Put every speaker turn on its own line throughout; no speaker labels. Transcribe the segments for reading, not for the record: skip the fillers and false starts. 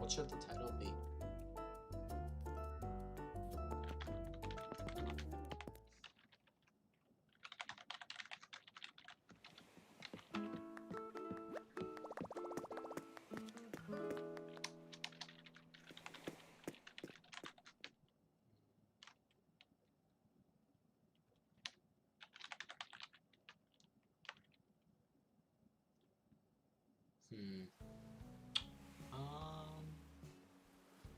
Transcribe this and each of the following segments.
What should the title be?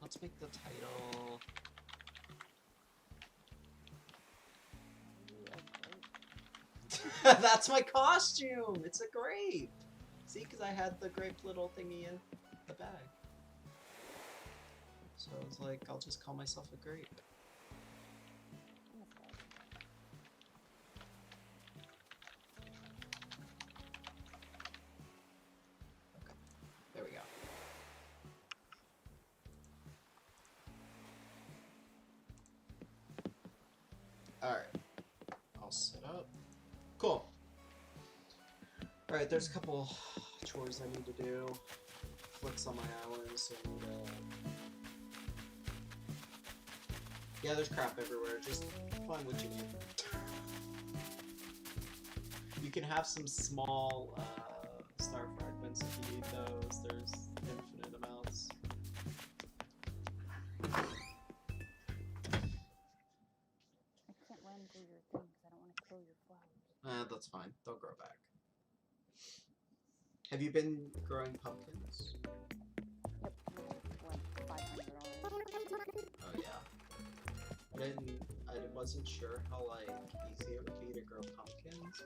Let's make the title. That's my costume! It's a grape! See, because I had the grape little thingy in the bag. So I was like, I'll just call myself a grape. Okay, there we go. Alright, I'll set up. Cool. Alright, there's a couple chores I need to do. Flicks on my island, so I need to... Yeah, there's crap everywhere. Just find what you need. You can have some small star fragments if you need those. There's infinite amounts.
I can't run through your thing because I don't want to kill your flowers.
That's fine. They'll grow back. Have you been growing pumpkins?
Yep, like 500 already.
Oh yeah. I wasn't sure how like easy it would be to grow pumpkins,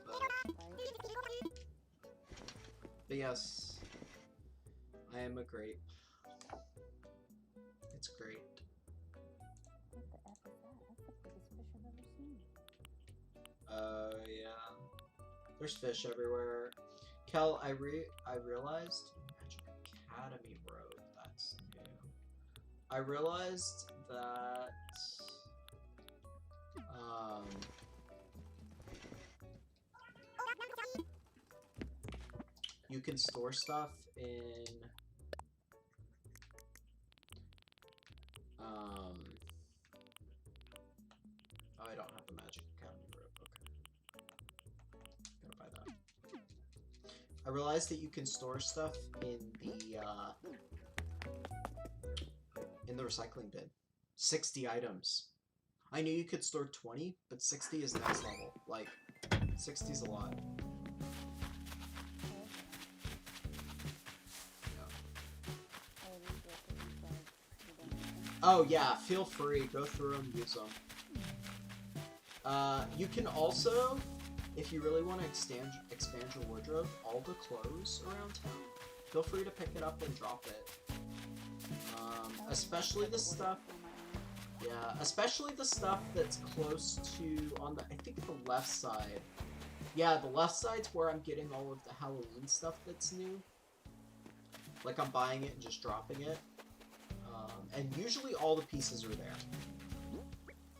but yes, I am a grape. It's great.
What the F is that? That's the biggest fish I've ever seen.
Yeah. There's fish everywhere. Kel, I realized Magic Academy Road, that's new. I realized that you can store stuff in oh, I don't have the Magic Academy Road. Okay. Gotta buy that. I realized that you can store stuff in the recycling bin. 60 items. I knew you could store 20, but 60 is next level. Like, 60 is a lot. Oh yeah, feel free. Go through them, use them. You can also, if you really want to expand your wardrobe, all the clothes around town, feel free to pick it up and drop it. Especially the stuff. Yeah, especially the stuff that's close to on the I think the left side. Yeah, the left side's where I'm getting all of the Halloween stuff that's new. Like I'm buying it and just dropping it. And usually all the pieces are there.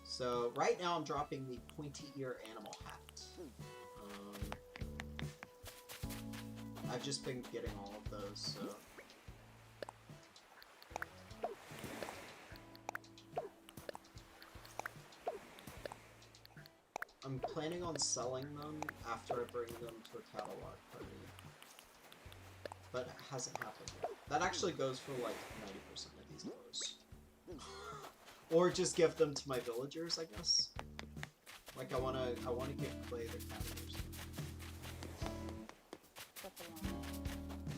So right now I'm dropping the pointy ear animal hat. I've just been getting all of those, so... I'm planning on selling them after I bring them to a catalog party. But it hasn't happened yet. That actually goes for like 90% of these clothes. Or just give them to my villagers, I guess. Like I wanna give Clay the cat or something.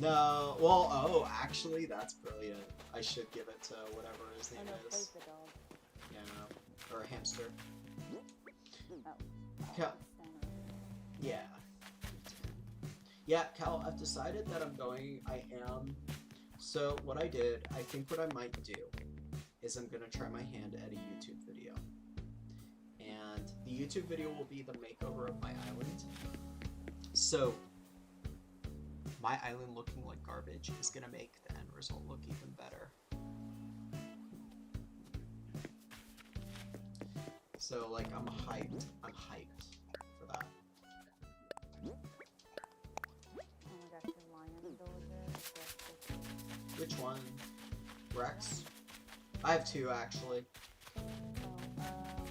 No, well, oh, actually, that's brilliant. I should give it to whatever his name is.
The dog.
Yeah, or a hamster.
Oh.
Cal. Yeah. Yeah, Cal, I've decided that I am. So what I did, I think what I might do is I'm gonna try my hand at a YouTube video. And the YouTube video will be the makeover of my island. So my island looking like garbage is gonna make the end result look even better. So like I'm hyped for that.
Oh my gosh, your lion villager.
Which one? Rex? I have 2 actually.
Oh, brown.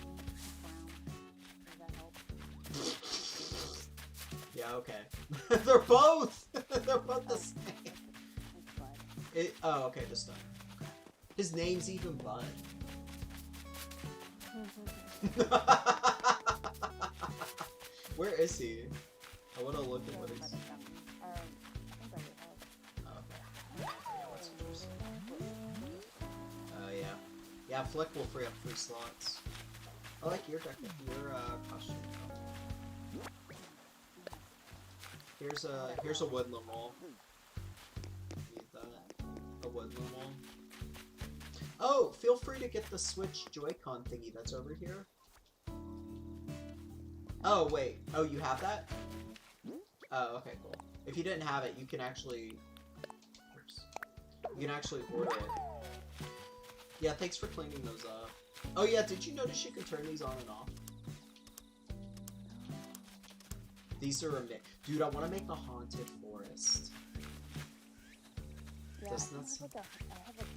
Does that help?
Yeah, okay. They're both! They're both the same.
It's Bud.
Oh, okay, the stone. Okay. His name's even Bud. Where is he? I want to look at what he's...
I think I already have.
Oh, okay. Yeah, what's yours? Yeah. Yeah, Flick will free up 3 slots. I like your costume. Here's a woodland wall. Need that. A woodland wall. Oh, feel free to get the Switch Joy-Con thingy that's over here. Oh, wait. Oh, you have that? Oh, okay, cool. If you didn't have it, you can actually... Oops. You can actually order it. Yeah, thanks for cleaning those up. Oh yeah, did you notice you can turn these on and off? These are dude, I want to make a haunted forest.
Yeah,
Doesn't
I
that sound...
have a cafe.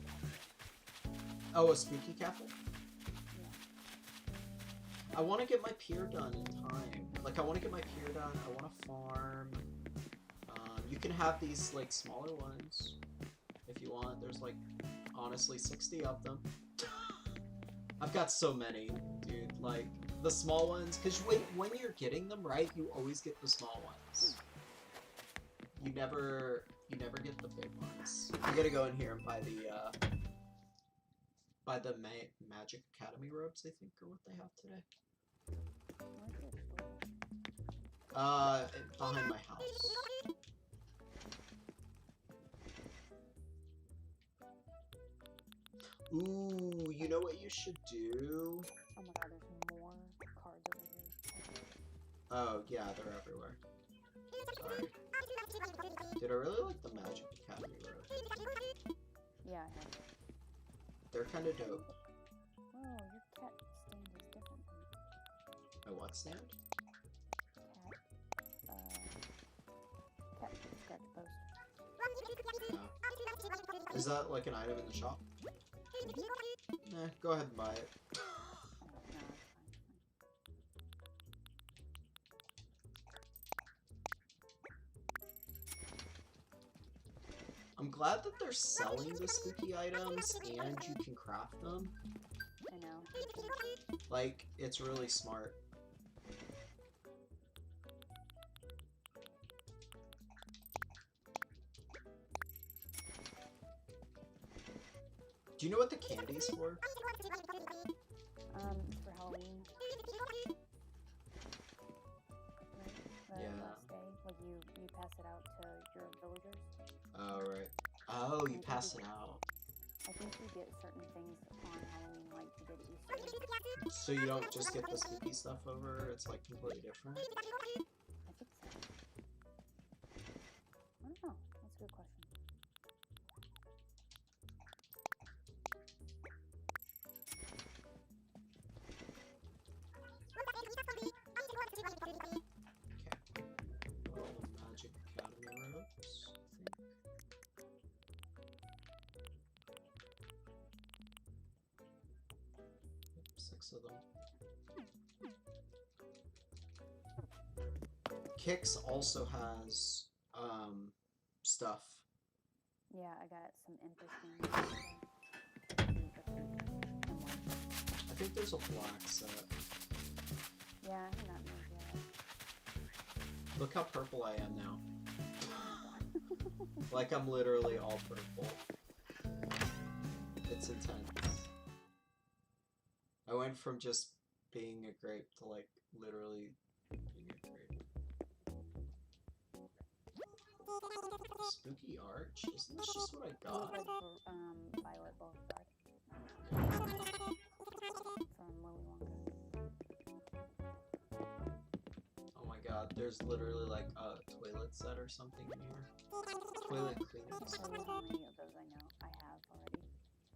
Oh, a spooky cafe?
Yeah.
I want to get my pier done in time. Like, I want to get my pier done. I want to farm. You can have these, like, smaller ones if you want. There's, like, honestly 60 of them. I've got so many, dude. Like, the small ones, because when you're getting them, right, you always get the small ones. You never get the big ones. You gotta go in here and buy the Magic Academy robes, I think, are what they have today. Behind my house. Ooh, you know what you should do?
Oh my god, there's more cards over here.
Oh, yeah, they're everywhere. Sorry. Dude, I really like the Magic Academy robes.
Yeah, I have it.
They're kind of dope.
Oh, your cat stand is different.
My what stand?
Cat scratch post.
Oh. Is that like an item in the shop? Nah, go ahead and buy it.
No, it's fine.
I'm glad that they're selling the spooky items and you can craft them.
I know.
Like, it's really smart. Do you know what the candy's for?
It's for Halloween. Right?
Yeah.
Last day, like you pass it out to your villagers.
Oh, right. Oh, you pass it out.
I think you get certain things on Halloween, like you did Easter.
So you don't just get the spooky stuff over, it's like completely different?
I think so. I don't know. That's a good question.
Okay. All the Magic Academy robes, I think. Yep, 6 of them. Kix also has, stuff.
Yeah, I got some interesting.
I think there's a black set.
Yeah, I have not moved yet.
Look how purple I am now. Like, I'm literally all purple. It's intense. I went from just being a grape to, like, literally being a grape. Spooky Arch? Isn't this just what I got?
It was like Violet Beauregard from Willy Wonka.
Oh my god, there's literally like a toilet set or something in here. Toilet cleaning
So
set.
how many of those I have already.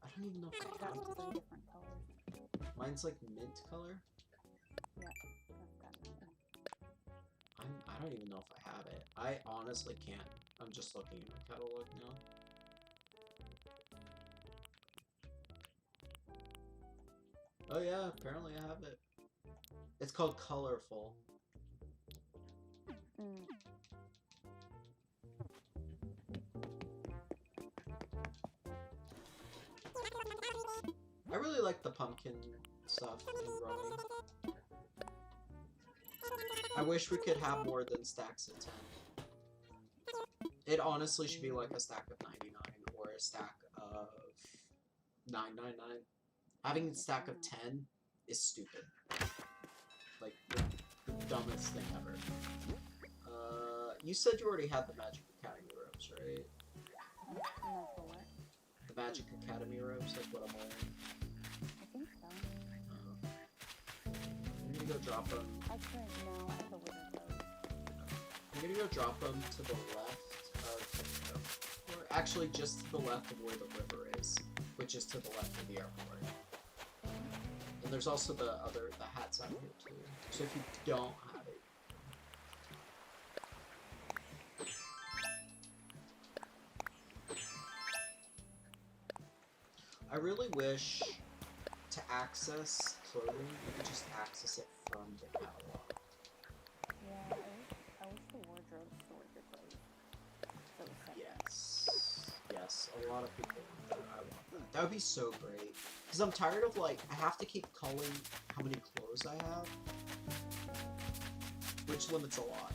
I don't even know if
I've
I have
got 3
them.
different colors.
Mine's like mint color.
Yeah, I've got nothing.
I don't even know if I have it. I honestly can't. I'm just looking at my catalog now. Oh yeah, apparently I have it. It's called Colorful.
Mm.
I really like the pumpkin stuff in growing. I wish we could have more than stacks of 10. It honestly should be like a stack of 99 or a stack of 999. Having a stack of 10 is stupid. Like, the dumbest thing ever. You said you already had the Magic Academy robes, right?
No, for what?
The Magic Academy robes, like what I'm wearing.
I think so.
I'm gonna go drop them.
Actually, no, I have the wizard robe.
I'm gonna go drop them to the left of, or actually just to the left of where the river is, which is to the left of the airport. And there's also the hats out here too. So if you don't have it, I really wish to access clothing, you could just access it from the catalog.
Yeah, I wish the wardrobe stored your clothes. So it was separate.
Yes. Yes, a lot of people want that. I want that. That would be so great. Because I'm tired of, like, I have to keep culling how many clothes I have. Which limits a lot.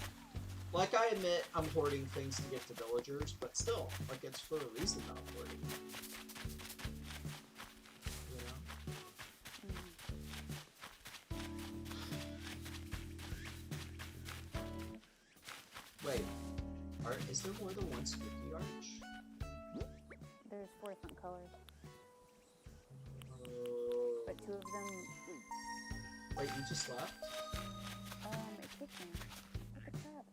Like, I admit I'm hoarding things to give to villagers, but still, like, it's for a reason that I'm hoarding. You know? Wait, is there more than one Spooky Arch?
There's 4 different colors,
Oh.
but 2 of them,
Wait, you just left?
it kicked me. What the crap?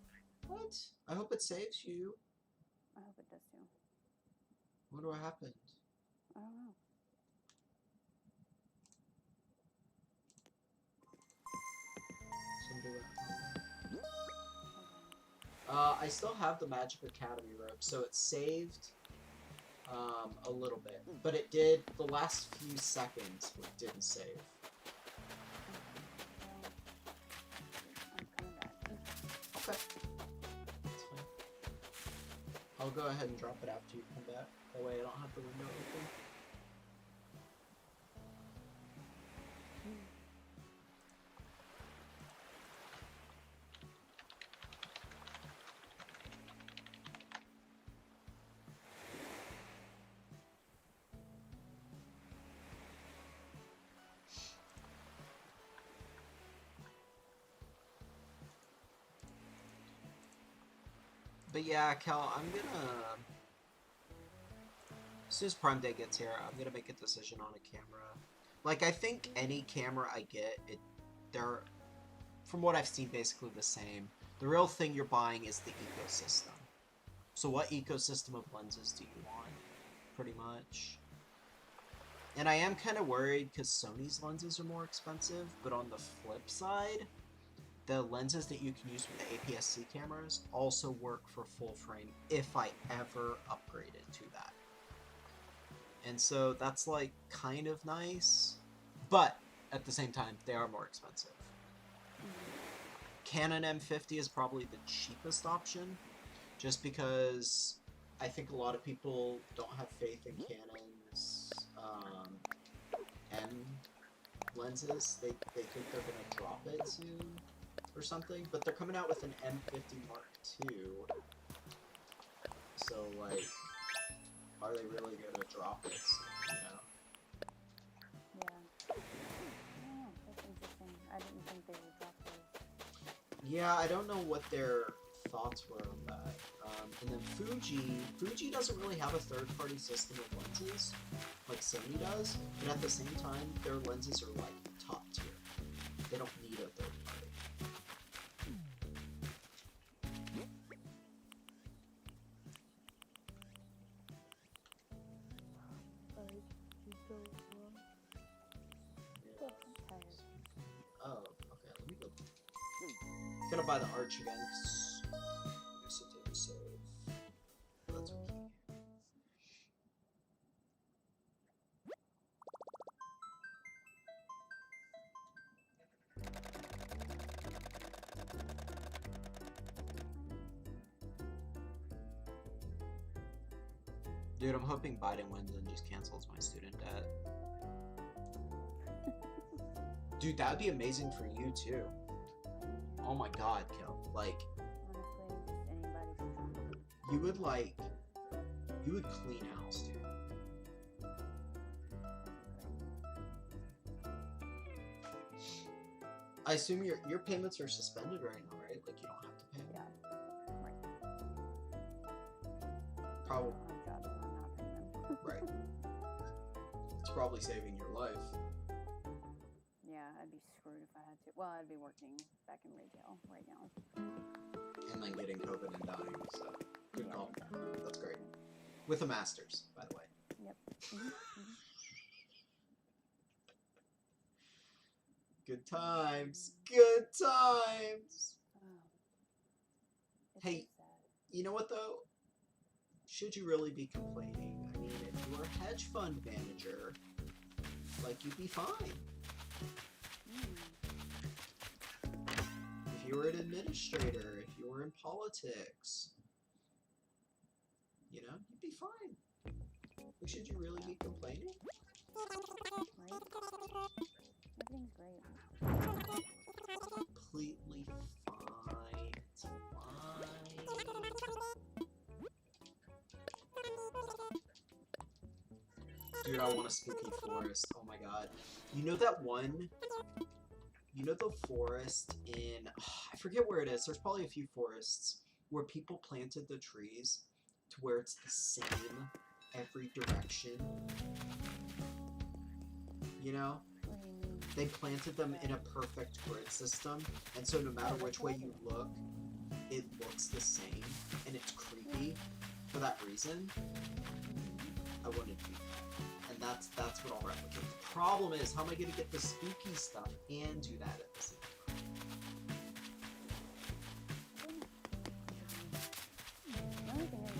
What? I hope it saves you.
I hope it does too.
I wonder what happened.
I don't know.
Somebody went home.
Hold on.
I still have the Magic Academy robe, so it saved a little bit. But it did, the last few seconds, it didn't save.
I'm coming back.
Okay. That's fine. I'll go ahead and drop it after you come back. That way I don't have the window open. But yeah, Cal, I'm gonna... As soon as Prime Day gets here, I'm gonna make a decision on a camera. Like, I think any camera I get, they're, from what I've seen, basically the same. The real thing you're buying is the ecosystem. So what ecosystem of lenses do you want? Pretty much. And I am kind of worried because Sony's lenses are more expensive, but on the flip side, the lenses that you can use with the APS-C cameras also work for full frame if I ever upgraded to that. And so that's like kind of nice, but at the same time, they are more expensive. Canon M50 is probably the cheapest option, just because I think a lot of people don't have faith in Canon's M lenses. They think they're going to drop it soon or something, but they're coming out with an M50 Mark II. So, like, are they really going to drop it soon, you know?
Yeah. I don't know. That's interesting. I didn't think they would drop those.
Yeah, I don't know what their thoughts were on that. And then Fuji doesn't really have a third-party system of lenses, like Sony does, but at the same time, their lenses are, like, top tier. They don't need a third party.
Oh, I'm tired.
Oh, okay, let me go. I'm gonna buy the Arch again, because I guess it didn't save. That's okay. Dude, I'm hoping Biden wins and just cancels my student debt. Dude, that'd be amazing for you too. Oh my god, Kel. Like,
Honestly, just anybody should.
you would clean house, dude. I assume your payments are suspended right now, right? Like you don't have to pay.
Yeah. Right.
Probably
I don't have a job if I'm not paying them.
right. It's probably saving your life.
Yeah, I'd be screwed if I had to. Well, I'd be working back in retail right now.
And then getting COVID and dying. So good
Yeah,
call.
exactly.
That's great. With a master's, by the way.
Yep.
Good times. Good times.
Oh. It's
Hey.
so sad.
You know what though? Should you really be complaining? I mean, if you were a hedge fund manager, like you'd be fine.
Mm.
If you were an administrator, if you were in politics, you know, you'd be fine. But should you really be complaining?
Right? Everything's great.
Completely fine. It's fine. Dude, I want a spooky forest. Oh my god. You know that one? You know the forest in... I forget where it is. There's probably a few forests where people planted the trees to where it's the same every direction. You know?
What do you mean?
They planted them in a perfect grid system, and so no matter which way you look, it looks the same, and it's creepy for that reason. I want to do that, and that's what I'll replicate. The problem is, how am I going to get the spooky stuff and do that at the same time?
The only thing is,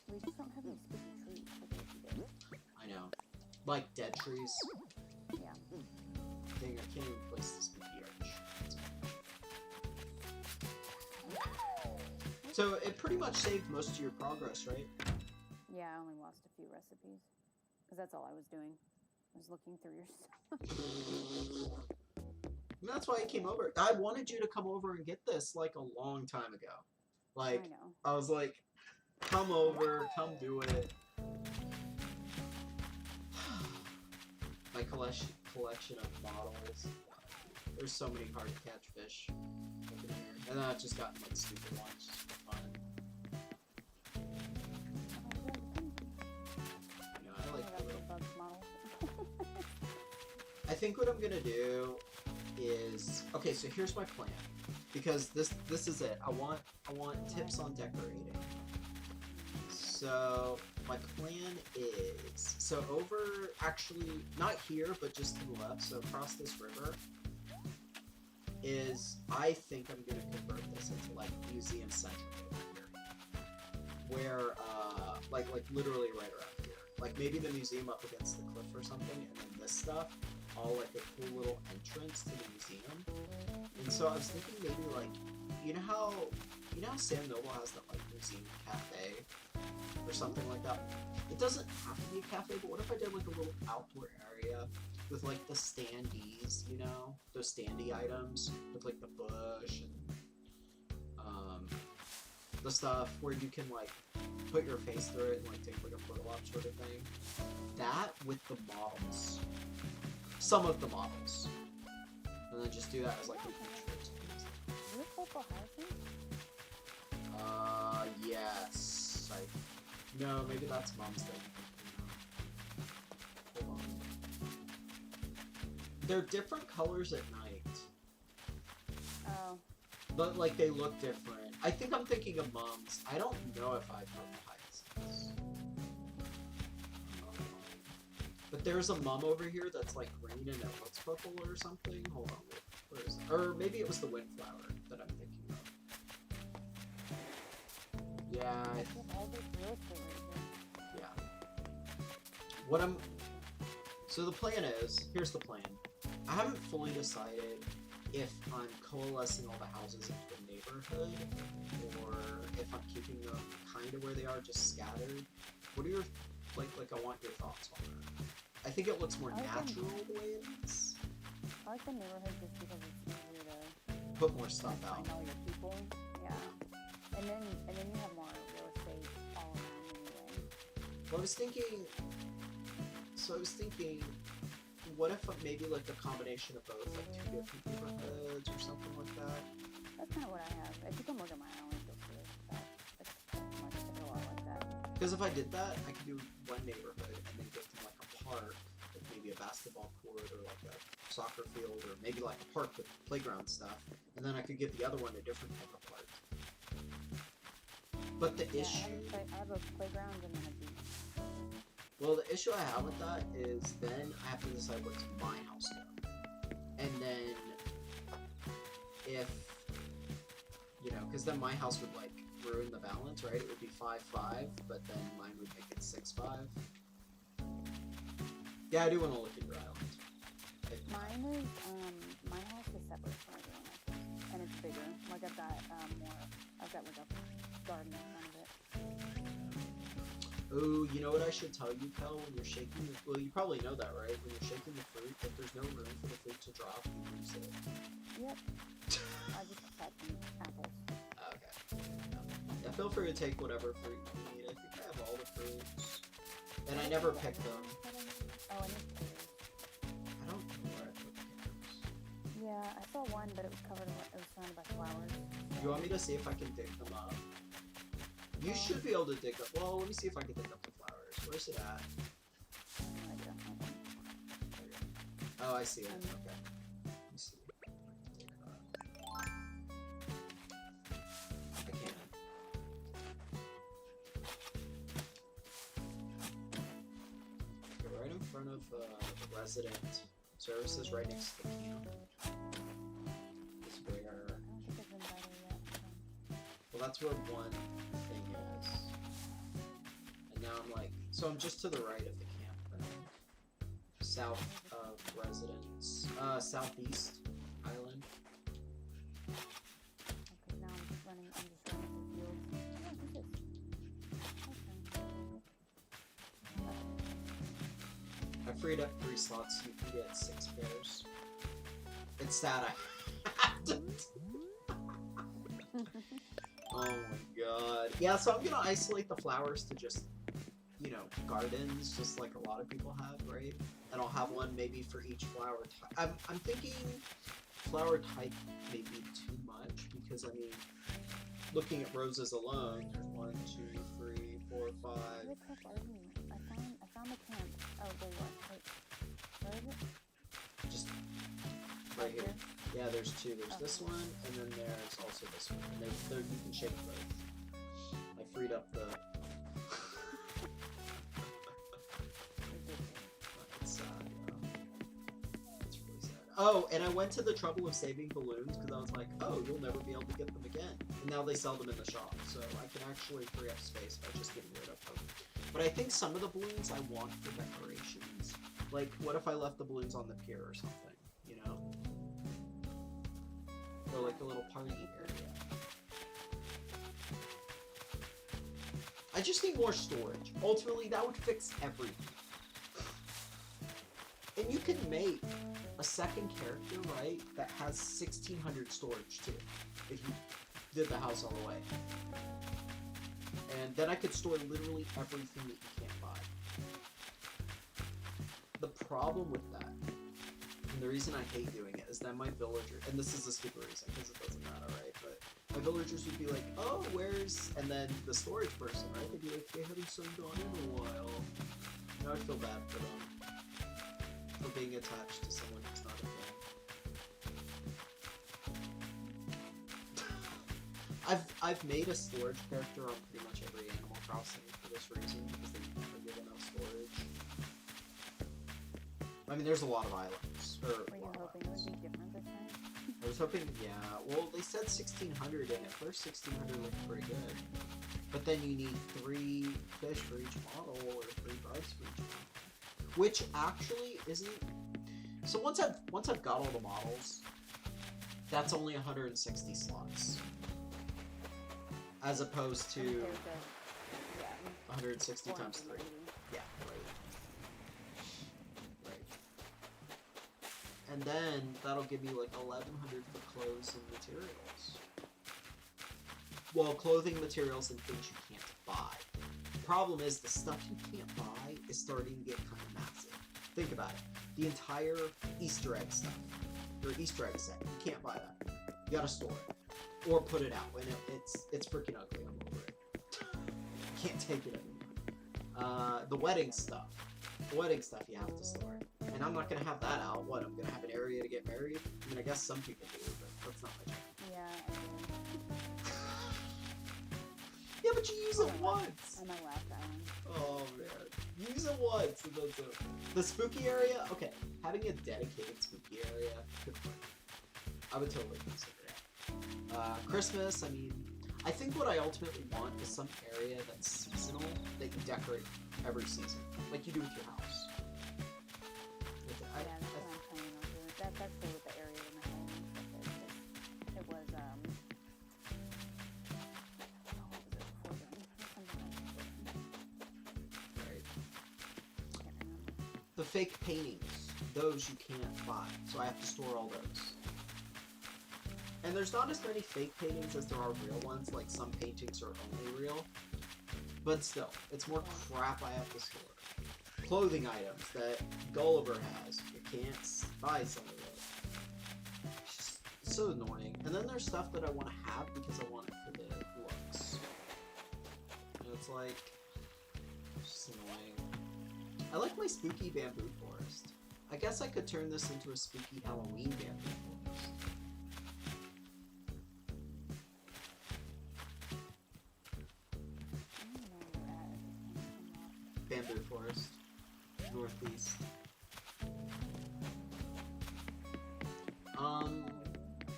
we just don't have any spooky trees like we do.
I know. Like dead trees.
Yeah.
Dang, I can't even place the spooky arch. So it pretty much saved most of your progress, right?
Yeah, I only lost a few recipes. Because that's all I was doing. I was looking through your stuff.
And that's why I came over. I wanted you to come over and get this like a long time ago. Like,
I know.
I was like, come over, come do it. My collection of models. There's so many hard to catch fish over here. And then I've just gotten like stupid ones just for fun. You know, I like the little...
bug models.
I think what I'm gonna do is... Okay, so here's my plan. Because this is it. I want tips on decorating. So my plan is, so over, actually not here, but just to the left, so across this river, is I think I'm gonna convert this into like museum central over here, where like literally right around here, like maybe the museum up against the cliff or something, and then this stuff all like a cool little entrance to the museum. And so I was thinking maybe like, you know how Sam Noble has that like museum cafe or something like that? It doesn't have to be a cafe, but what if I did like a little outdoor area with like the standees, you know, those standee items with like the bush and the stuff where you can like put your face through it and like take like a photo op sort of thing. That with the models, some of the models, and then just do that as like a feature.
Is this purple hyacinth?
Yes. No, maybe that's Mom's thing. Hold on. They're different colors at night,
Oh.
but like they look different. I think I'm thinking of Mom's. I don't know if I've purple hyacinths. But there's a mum over here that's like green and it looks purple or something. Hold on, wait, where is it? Or maybe it was the windflower that I'm thinking of. Yeah,
I have all this real estate right here.
So the plan is, here's the plan. I haven't fully decided if I'm coalescing all the houses into a neighborhood, or if I'm keeping them kind of where they are, just scattered. What are your, like I want your thoughts on that. I think it looks more natural the way it is.
I like the neighborhood just because it's easier to
put more stuff out.
Find all your people. Yeah. And then you have more real estate all around anyway.
Well, I was thinking, what if maybe like a combination of both, like 2 different neighborhoods or something like that?
That's kind of what I have. If you come look at my island, you'll see that. It's much a lot like that.
Because if I did that, I could do one neighborhood and then give them like a park, with maybe a basketball court or like a soccer field, or maybe like a park with playground stuff, and then I could give the other one a different type of park. But the issue...
I have a playground and then a beach.
Well, the issue I have with that is then I have to decide what's my house go. And then if, you know, because then my house would like ruin the balance, right? It would be 5-5, but then mine would make it 6-5. Yeah, I do want to look at your island.
Mine is, my house is separate from everyone else's, and it's bigger. Like I've got I've got like a garden in front of it.
Oh, you know what I should tell you, Kel? When you're shaking the... Well, you probably know that, right? When you're shaking the fruit, if there's no room for the fruit to drop, you lose it.
Yep. I just had some apples.
Okay. Yeah, feel free to take whatever fruit you need. I think I have all the fruits. And I never pick them.
Oh, I need pears.
I don't know where I put the pears.
Yeah, I saw one, but it was covered in... It was surrounded by flowers.
You want me to see if I can dig them up? You should be able to dig up. Well, let me see if I can dig up the flowers. Where's it at? Oh, I see it. Okay. Let me see. I can't. Okay, right in front of the resident services, right next to the camp. Is where.
I don't think I've been by there yet.
Well, that's where one thing is. And now I'm like, so I'm just to the right of the campground. South of residence. Southeast island.
Okay, now I'm just running through fields. Oh, who's this? Okay.
I freed up 3 slots, so you can get 6 pairs. It's sad I have to. Oh my god. Yeah, so I'm gonna isolate the flowers to just, you know, gardens, just like a lot of people have, right? And I'll have one maybe for each flower type. I'm thinking flower type may be too much, because, I mean, looking at roses alone, there's 1, 2, 3, 4, 5.
Where the heck are you? I found the camp. Oh, there you are. Wait. Where is it?
Just right here. Yeah, there's 2. There's this one, and then there's also this one. And you can shake both. I freed up the... It's sad, yeah. It's really sad. Oh, and I went to the trouble of saving balloons, because I was like, oh, you'll never be able to get them again. And now they sell them in the shop, so I can actually free up space by just getting rid of them. But I think some of the balloons I want for decorations. Like, what if I left the balloons on the pier or something, you know? Or like a little party area. I just need more storage. Ultimately, that would fix everything. And you can make a second character, right, that has 1600 storage too, if you did the house all the way. And then I could store literally everything that you can't buy. The problem with that, and the reason I hate doing it, is that my villagers, and this is a stupid reason because it doesn't matter, right? But my villagers would be like, oh, where's, and then the storage person, right? They'd be like, they haven't signed on in a while. Now I feel bad for them. For being attached to someone who's not a fan. I've made a storage character on pretty much every Animal Crossing for this reason, because they never give enough storage. I mean, there's a lot of islands.
Were you hoping it would be different this time?
I was hoping, yeah. Well, they said 1600, and at first 1600 looked pretty good. But then you need 3 fish for each model, or 3 bugs for each model. Which actually isn't... So once I've got all the models, that's only 160 slots. As opposed to
Compared to, yeah,
160 times 3.
480.
Yeah, right. And then that'll give you like 1,100 for clothes and materials. Well, clothing, materials, and things you can't buy. The problem is the stuff you can't buy is starting to get kind of massive. Think about it. The entire Easter egg stuff, or Easter egg set, you can't buy that. You gotta store it. Or put it out. And it's freaking ugly. I'm over it. Can't take it anymore. The wedding stuff. The wedding stuff you have to store. And I'm not gonna have that out. What? I'm gonna have an area to get married? I mean, I guess some people do, but that's not my job.
Yeah,
Yeah, but you use it once.
on my last island.
Oh man, use it once and that's it. The spooky area, okay, having a dedicated spooky area could work. I would totally consider it. Christmas, I mean, I think what I ultimately want is some area that's seasonal that you decorate every season, like you do with your house.
Yeah, that's what I'm planning on doing. That's actually what the area in my home is. It was, what was it before then? Something like that.
Right.
Can't remember.
The fake paintings, those you can't buy, so I have to store all those. And there's not as many fake paintings as there are real ones, like some paintings are only real. But still, it's more crap I have to store. Clothing items that Gulliver has, you can't buy some of those. It's just so annoying. And then there's stuff that I want to have because I want it for the looks. And it's like, it's just annoying. I like my spooky bamboo forest. I guess I could turn this into a spooky Halloween bamboo forest.
I don't even know where we're at.
Bamboo forest. Northeast.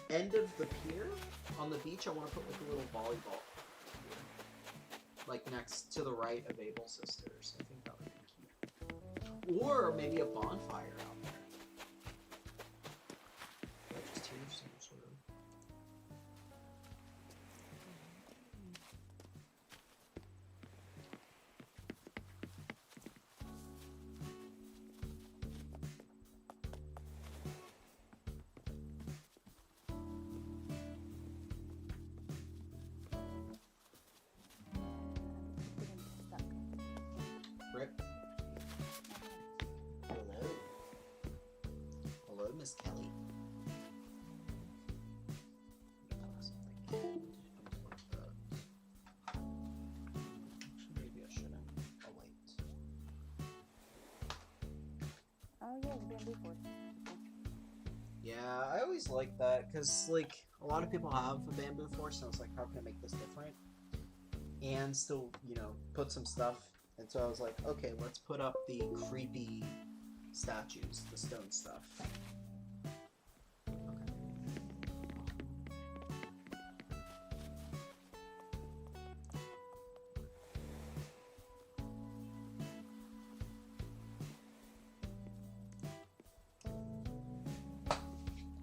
End of the pier on the beach. I want to put like a little volleyball pier, like next to the right of Able Sisters. I think that would be cute. Or maybe a bonfire out there. I just hear some sort of.
Getting stuck.
Rip. Hello. Hello, Miss Kelly. Maybe I shouldn't. Oh wait.
Oh yeah, the bamboo forest.
Yeah, I always like that because like a lot of people have a bamboo forest, and I was like, how can I make this different and still, you know, put some stuff. And so I was like, okay, let's put up the creepy statues, the stone stuff. Okay.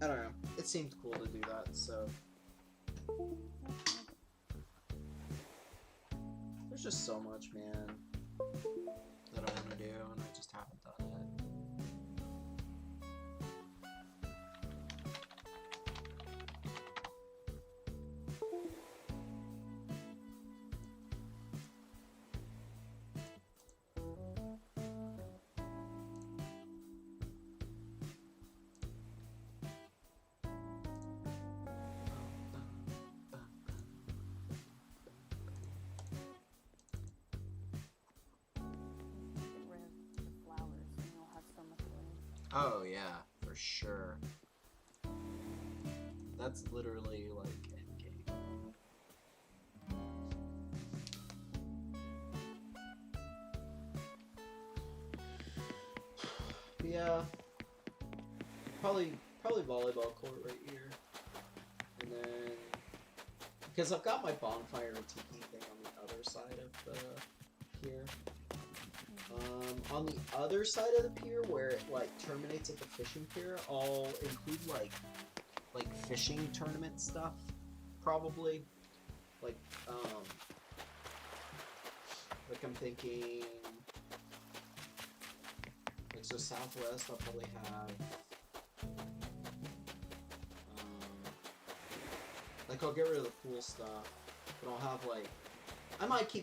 I don't know. It seemed cool to do that, so there's just so much, man, that I want to do, and I just haven't done it.
Get rid of the flowers and you'll have so much room.
Oh yeah, for sure. That's literally like endgame. Yeah, probably volleyball court right here, and then because I've got my bonfire and tiki thing on the other side of the pier. On the other side of the pier, where it like terminates at the fishing pier, I'll include like fishing tournament stuff, probably. Like I'm thinking, like, so Southwest, I'll probably have, like, I'll get rid of the pool stuff, but I'll have, like, I might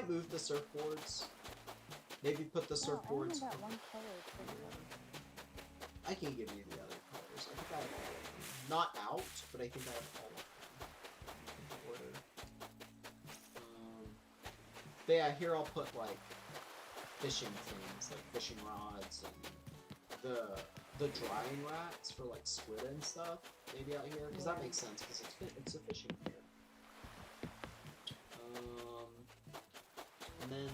move the surfboards. Maybe put the surfboards.
That one color is pretty good.
I can give you the other colors. I think I have all of them. Not out, but I think I have all of them. Order. But yeah, here I'll put like fishing things, like fishing rods and the drying racks for like squid and stuff. Maybe out here, because that makes sense because it's a fishing pier. And then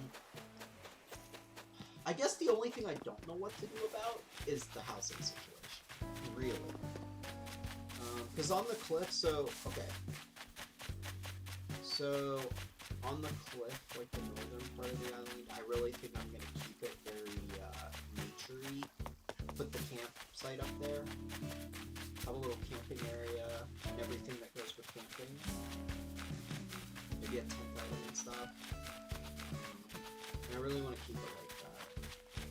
I guess the only thing I don't know what to do about is the housing situation. Really. Because on the cliff, so on the cliff, like the northern part of the island, I really think I'm going to keep it very nature-y. Put the campsite up there. Have a little camping area and everything that goes with camping. Maybe a tent island and stuff. And I really want to keep it like that.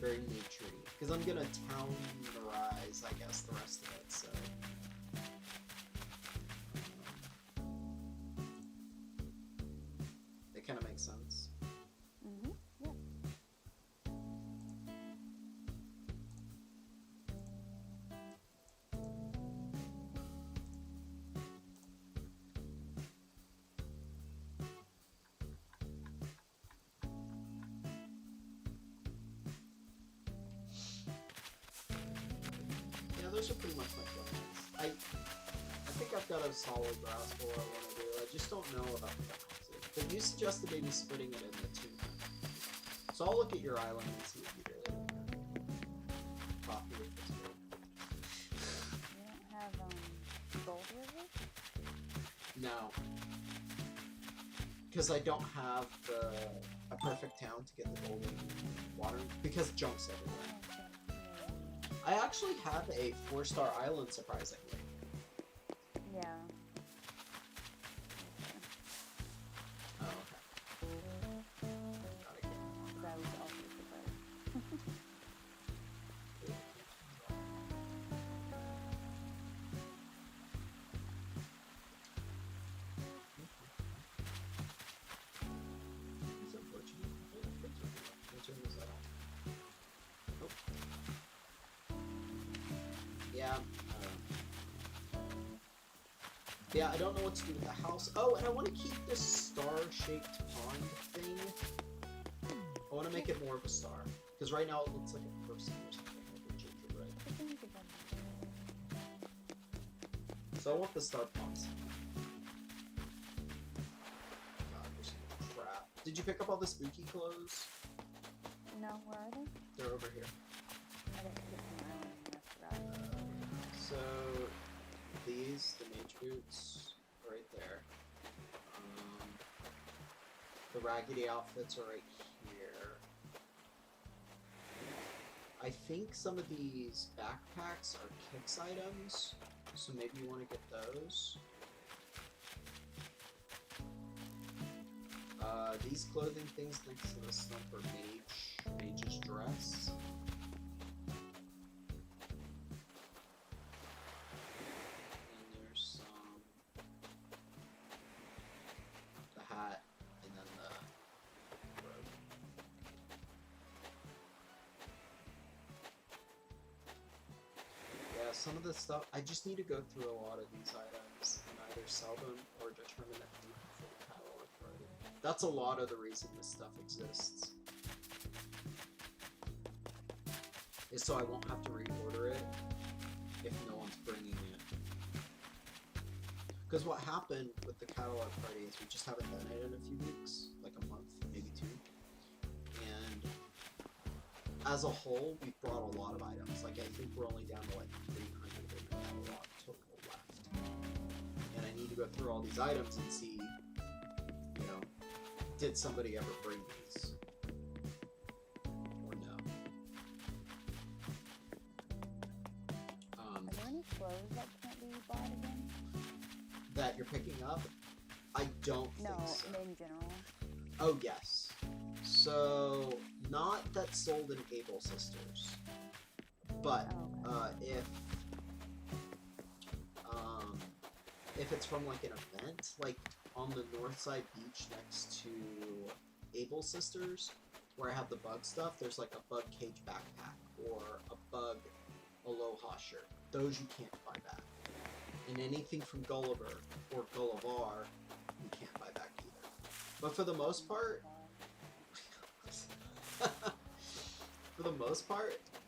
Very nature-y. Because I'm going to townerize, I guess, the rest of it, so... it kind of makes sense.
Mm-hmm. Yeah.
Yeah, those are pretty much my plans. I think I've got a solid grasp for what I want to do. I just don't know about the housing. But you suggested maybe splitting it into two. So I'll look at your island and see what you do. Copy if it's good.
You don't have Gold River?
No. Because I don't have a perfect town to get the golden water. Because junk's everywhere. I actually have a 4-star island, surprisingly.
Yeah.
Oh, okay. Gotta get one.
That was also surprised.
It's unfortunate. We'll turn this out. Nope. Yeah. Yeah, I don't know what to do with the house. Oh, and I want to keep this star-shaped pond thing. I want to make it more of a star. Because right now it looks like a person or something, like a gingerbread. So I want the star pond. God, there's so much crap. Did you pick up all the spooky clothes?
No, where are they?
They're over here.
I didn't get them out. I forgot.
So these, the mage boots, are right there. The raggedy outfits are right here. I think some of these backpacks are Kix items, so maybe you want to get those. These clothing things links to the stuff for mage's dress. Hat, and then the robe. Yeah, some of the stuff, I just need to go through a lot of these items and either sell them or determine if they can fit the catalog already. That's a lot of the reason this stuff exists. Is so I won't have to reorder it if no one's bringing it. Because what happened with the catalog party is we just haven't done it in a few weeks, like a month, maybe 2. And as a whole, we've brought a lot of items. Like, I think we're only down to like 300 in the catalog total left. And I need to go through all these items and see, you know, did somebody ever bring these? Or no?
Are there any clothes that can't be bought
that you're picking up? I don't
No,
think so.
in general.
Oh, yes. So, not that's sold in Able Sisters, but
Oh, okay.
If it's from like an event, like on the Northside Beach next to Able Sisters, where I have the bug stuff, there's like a bug cage backpack or a bug aloha shirt. Those you can't buy back. And anything from Gulliver or Gullivar, you can't buy back either. But for the most part,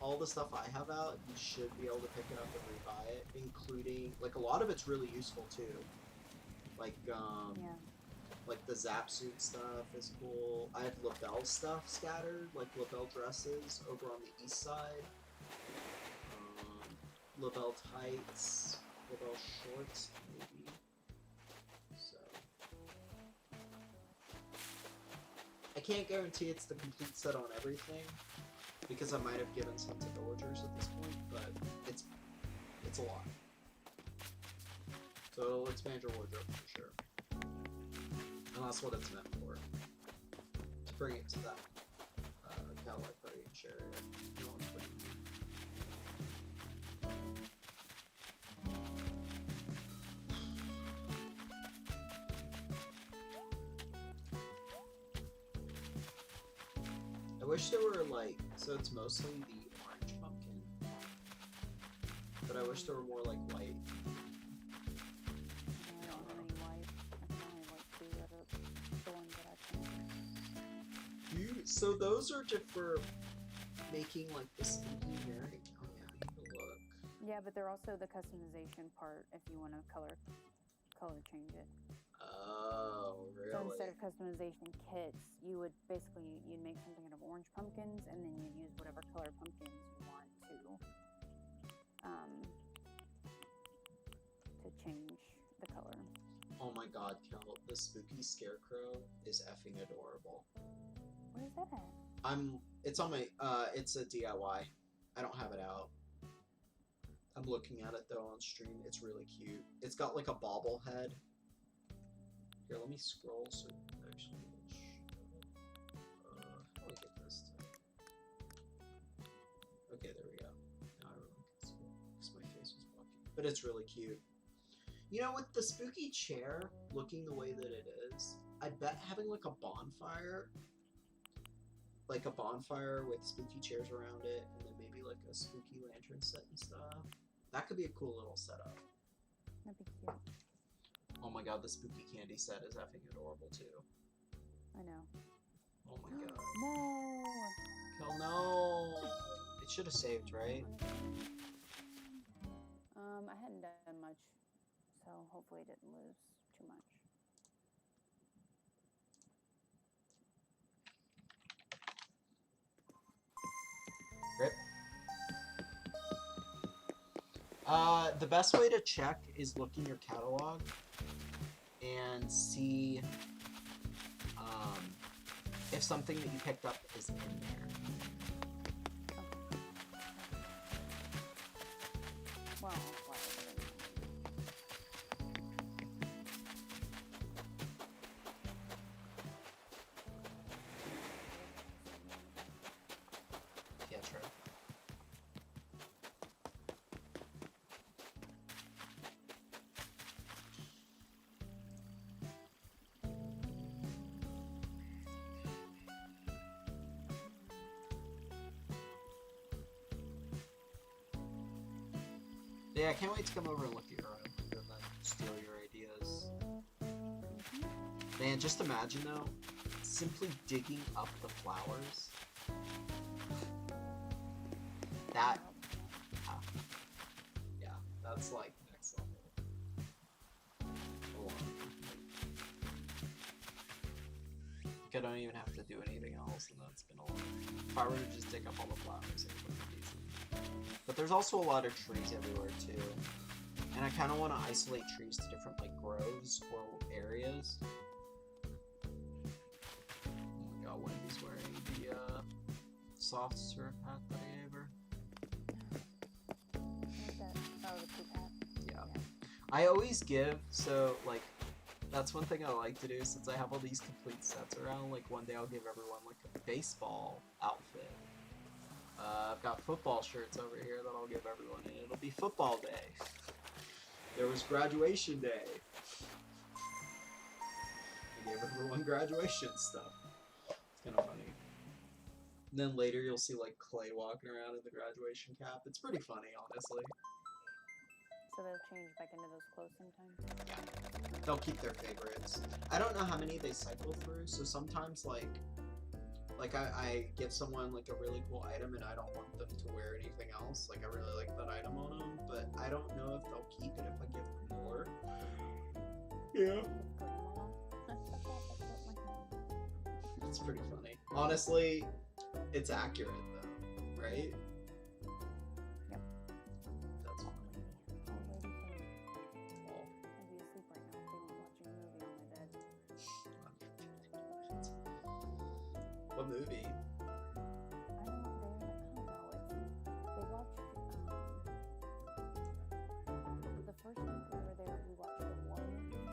all the stuff I have out, you should be able to pick it up and rebuy it, including, like, a lot of it's really useful, too. Like,
Yeah.
like the Zap suit stuff is cool. I have Labelle stuff scattered, like Labelle dresses over on the east side. Labelle tights, Labelle shorts, maybe. So, I can't guarantee it's the complete set on everything, because I might have given some to villagers at this point, but it's a lot. So it'll expand your wardrobe for sure. And that's what it's meant for. To bring it to that Cadillac party and share it. No one's putting it. I wish there were like, so it's mostly the orange pumpkin, but I wish there were more like white.
I don't have any white. I can only like two out of the ones that I can.
So those are just for making like the spooky very. Oh yeah, I need to look.
Yeah, but they're also the customization part if you want to color change it.
Oh, really?
So instead of customization kits, you'd make something out of orange pumpkins, and then you'd use whatever color pumpkins you want to change the color.
Oh my god, Kel, the spooky scarecrow is effing adorable.
Where is that at?
It's on my, it's a DIY. I don't have it out. I'm looking at it though on stream. It's really cute. It's got like a bobblehead. Here, let me scroll so actually. Let me get this. Okay, there we go. Now everyone can see it because my face was blocking. But it's really cute. You know, with the spooky chair looking the way that it is, I bet having like a bonfire with spooky chairs around it, and then maybe like a spooky lantern set and stuff. That could be a cool little setup.
That'd be cute.
Oh my god, the spooky candy set is effing adorable too.
I know.
Oh my god.
No!
Kel, no! It should have saved, right?
I hadn't done much, so hopefully I didn't lose too much.
Rip. The best way to check is look in your catalog and see if something that you picked up is in there.
Well,
Yeah, true. Yeah, I can't wait to come over and look at your own and then steal your ideas. Man, just imagine though, simply digging up the flowers. That, yeah, that's like next level. Like, I don't even have to do anything else, and that's been a lot. If I were to just dig up all the flowers, it would be easy. But there's also a lot of trees everywhere too, and I kind of want to isolate trees to different like groves or areas. Oh my god, Wendy's wearing the soft serve hat that I gave her.
What's that? Oh, the poop hat?
Yeah. I always give, so like that's one thing I like to do since I have all these complete sets around. Like one day I'll give everyone like a baseball outfit. I've got football shirts over here that I'll give everyone, and it'll be football day. There was graduation day. I gave everyone graduation stuff. It's kind of funny. And then later you'll see like Clay walking around in the graduation cap. It's pretty funny, honestly.
So they'll change back into those clothes sometimes.
Yeah. They'll keep their favorites. I don't know how many they cycle through, so sometimes like I give someone like a really cool item and I don't want them to wear anything else. Like I really like that item on them, but I don't know if they'll keep it if I give them more. Yeah. It's pretty funny. Honestly, it's accurate though, right?
Yep.
That's funny.
I'd be asleep right now if they weren't watching a movie on my bed.
What movie?
I don't know. They watched the first night we were there. We watched the war movie,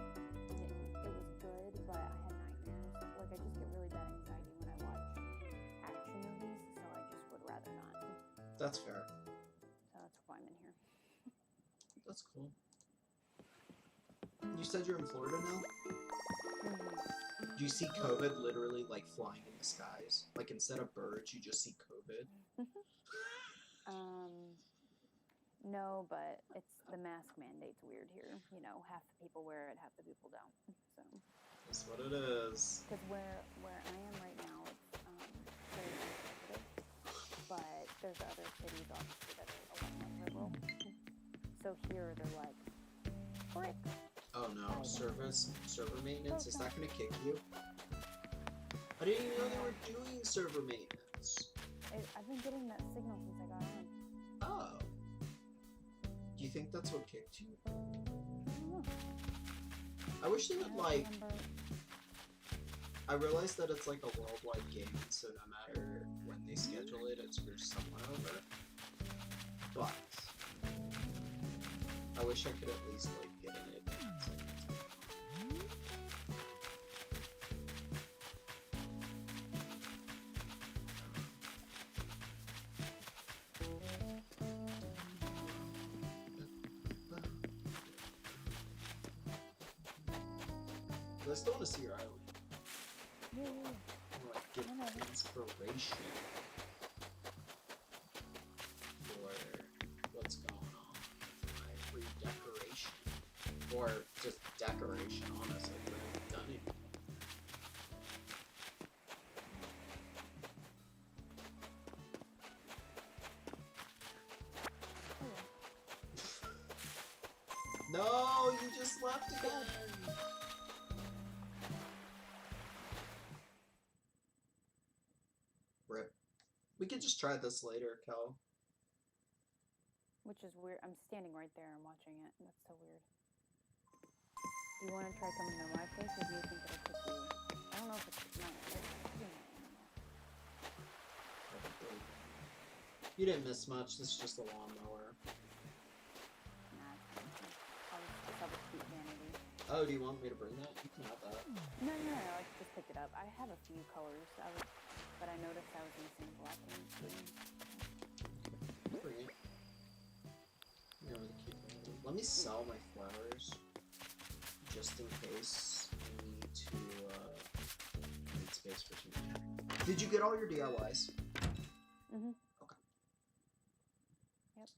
and it was good, but I had nightmares. Like I just get really bad anxiety when I watch action movies, so I just would rather not.
That's fair.
So that's why I'm in here.
That's cool. You said you're in Florida now? Do you see COVID literally like flying in the skies? Like instead of birds, you just see COVID?
No, but it's the mask mandate's weird here. You know, half the people wear it, half the people don't. So.
That's what it is.
Because where I am right now, it's very conservative, but there's other cities obviously that are a lot more liberal. So here they're like, frick.
Oh no, server maintenance, is that gonna kick you? I didn't even know they were doing server maintenance.
I've been getting that signal since I got in.
Oh. Do you think that's what kicked you?
I don't know.
I wish they would like...
Remember.
I realize that it's like a worldwide game, so no matter when they schedule it, it screws someone over. But... I wish I could at least like get in advance. I still want to see your island.
Yeah.
I want to get inspiration for what's going on with my redecoration. Or just decoration, honestly. I haven't done it. No, you just left again. Rip. We could just try this later, Kel.
Which is weird. I'm standing right there and watching it. That's so weird. Do you want to try coming to my place, or do you think it'll kick you? I don't know if it's my internet.
You didn't miss much. This is just a lawnmower.
Nah, it's fine. I'll just have a cute vanity.
Oh, do you want me to bring that? You can have that.
No, I just picked it up. I have a few colors, but I noticed I was missing black and green.
Bring it. Here with the cute vanity. Let me sell my flowers. Just in case I need space for too much. Did you get all your DIYs?
Mhm.
Okay.
Yep.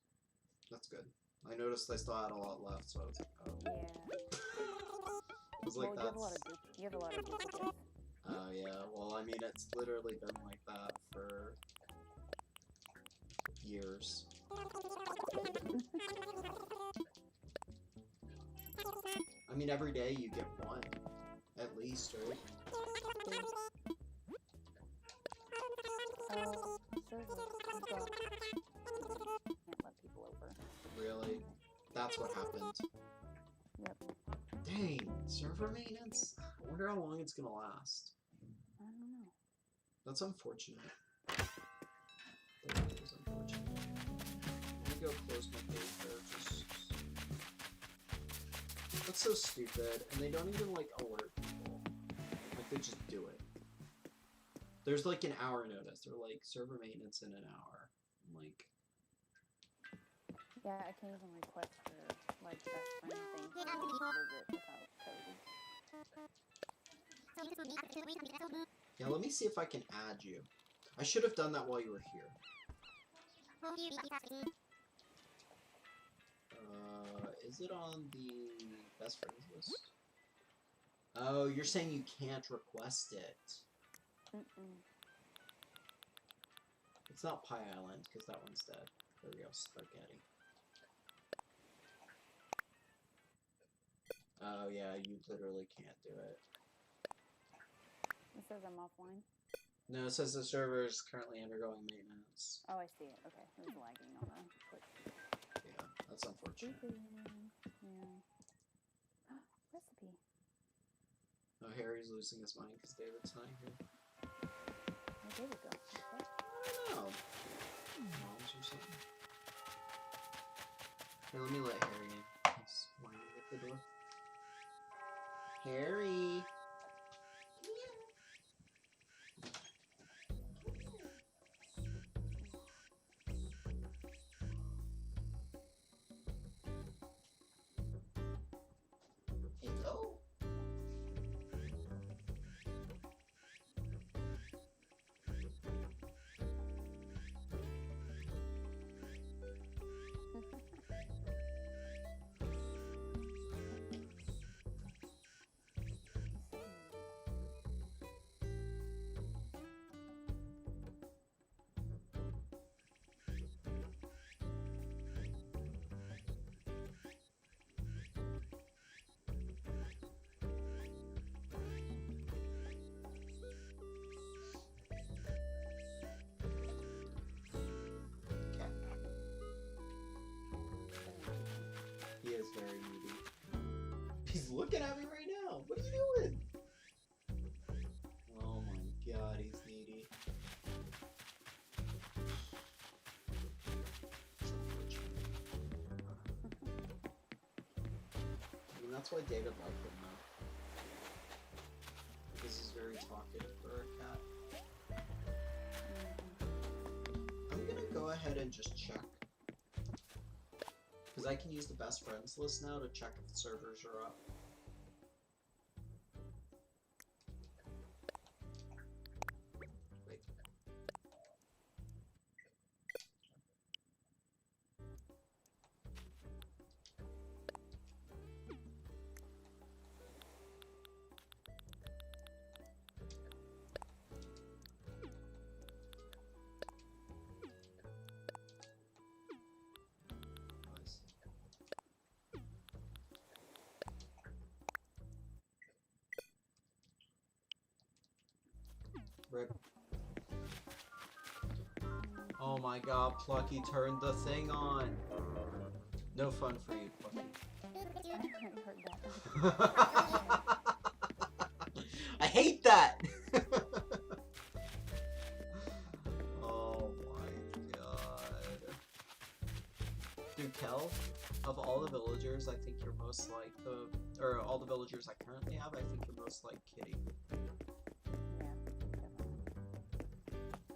That's good. I noticed I still had a lot left, so I was like, oh.
Yeah.
I was like,
Well, you have a lot of duplicates.
Oh yeah. Well, I mean, it's literally been like that for years. I mean, every day you get one, at least, right? Can't let people over. Really? That's what happened.
Yep.
Dang, server maintenance? I wonder how long it's gonna last.
I don't know.
That's unfortunate. That really is unfortunate. Let me go close my page there. Just... It's so stupid, and they don't even like alert people. Like they just do it. There's like an hour notice. They're like server maintenance in an hour. I'm like,
Yeah, I can't even request your like best friend thing for me to visit without Cody.
yeah, let me see if I can add you. I should have done that while you were here. Is it on the best friends list? Oh, you're saying you can't request it. It's not Pie Island, because that one's dead. There we go, spaghetti. Oh yeah, you literally can't do it.
It says I'm offline.
No, it says the server is currently undergoing maintenance.
Oh, I see it. Okay, it was lagging on the Twitch.
Yeah, that's unfortunate.
Yeah. Recipe.
Oh, Harry's losing his mind because David's not here.
Where did it go? Okay.
I don't know. Moms or something. Here, let me let Harry in. He's whining at the door. Harry! Hello? He is very needy. He's looking at me right now. What are you doing? Oh my god, he's needy. It's unfortunate. I mean, that's why David liked him though. Because he's very talkative for a cat. I'm gonna go ahead and just check. Because I can use the best friends list now to check if the servers are up. Wait. Rip. Oh my god, Plucky turned the thing on. No fun for you, Plucky.
I heard that.
I hate that! Oh my god. Dude, Kel, of all the villagers, I think you're most like or all the villagers I currently have, I think you're most like Kitty.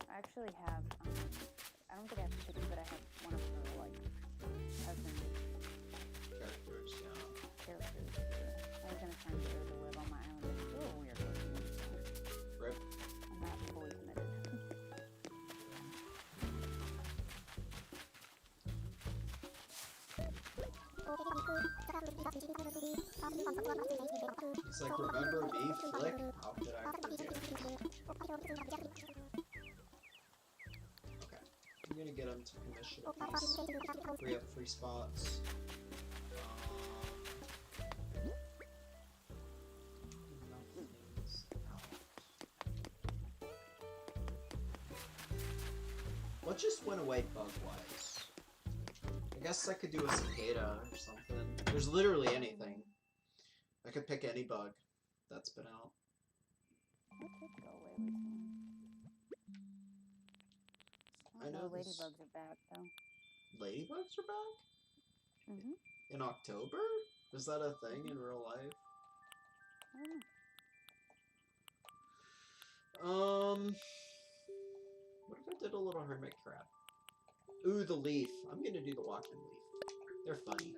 I actually have, I don't think I have Kitty, but I have one of her, like, husband
Characters, yeah.
characters. I was gonna try and get her to live on my island, but it's a little weird looking, so
Rip.
I'm not fully committed.
He's like, remember me, Flick? How could I forget? I'm gonna get him to commission a piece. Free up free spots. What just went away bug-wise? I guess I could do a cicada or something. There's literally anything. I could pick any bug that's been out.
What did go away recently?
I know
ladybugs are back, though.
Ladybugs are back?
Mm-hmm.
In October? Is that a thing in real life?
I don't know.
What if I did a little hermit crab? Ooh, the leaf. I'm gonna do the walking leaf. They're funny.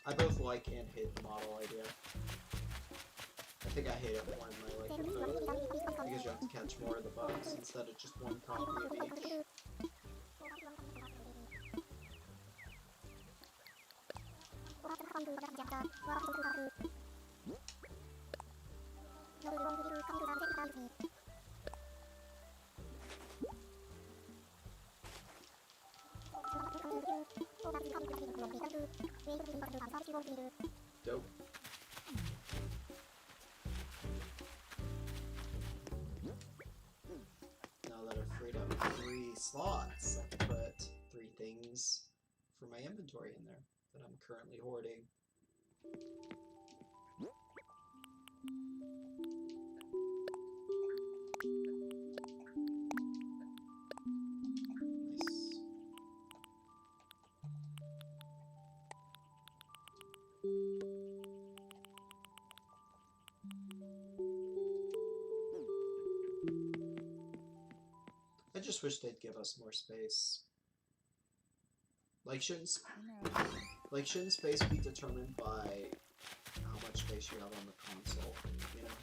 I both like and hate the model idea. I think I hate it more than I like it both, because you have to catch more of the bugs instead of just one copy of each. Dope. Now that I've freed up 3 slots, I can put 3 things for my inventory in there that I'm currently hoarding. Nice. I just wish they'd give us more space. Like, shouldn't space be determined by how much space you have on the console, you know?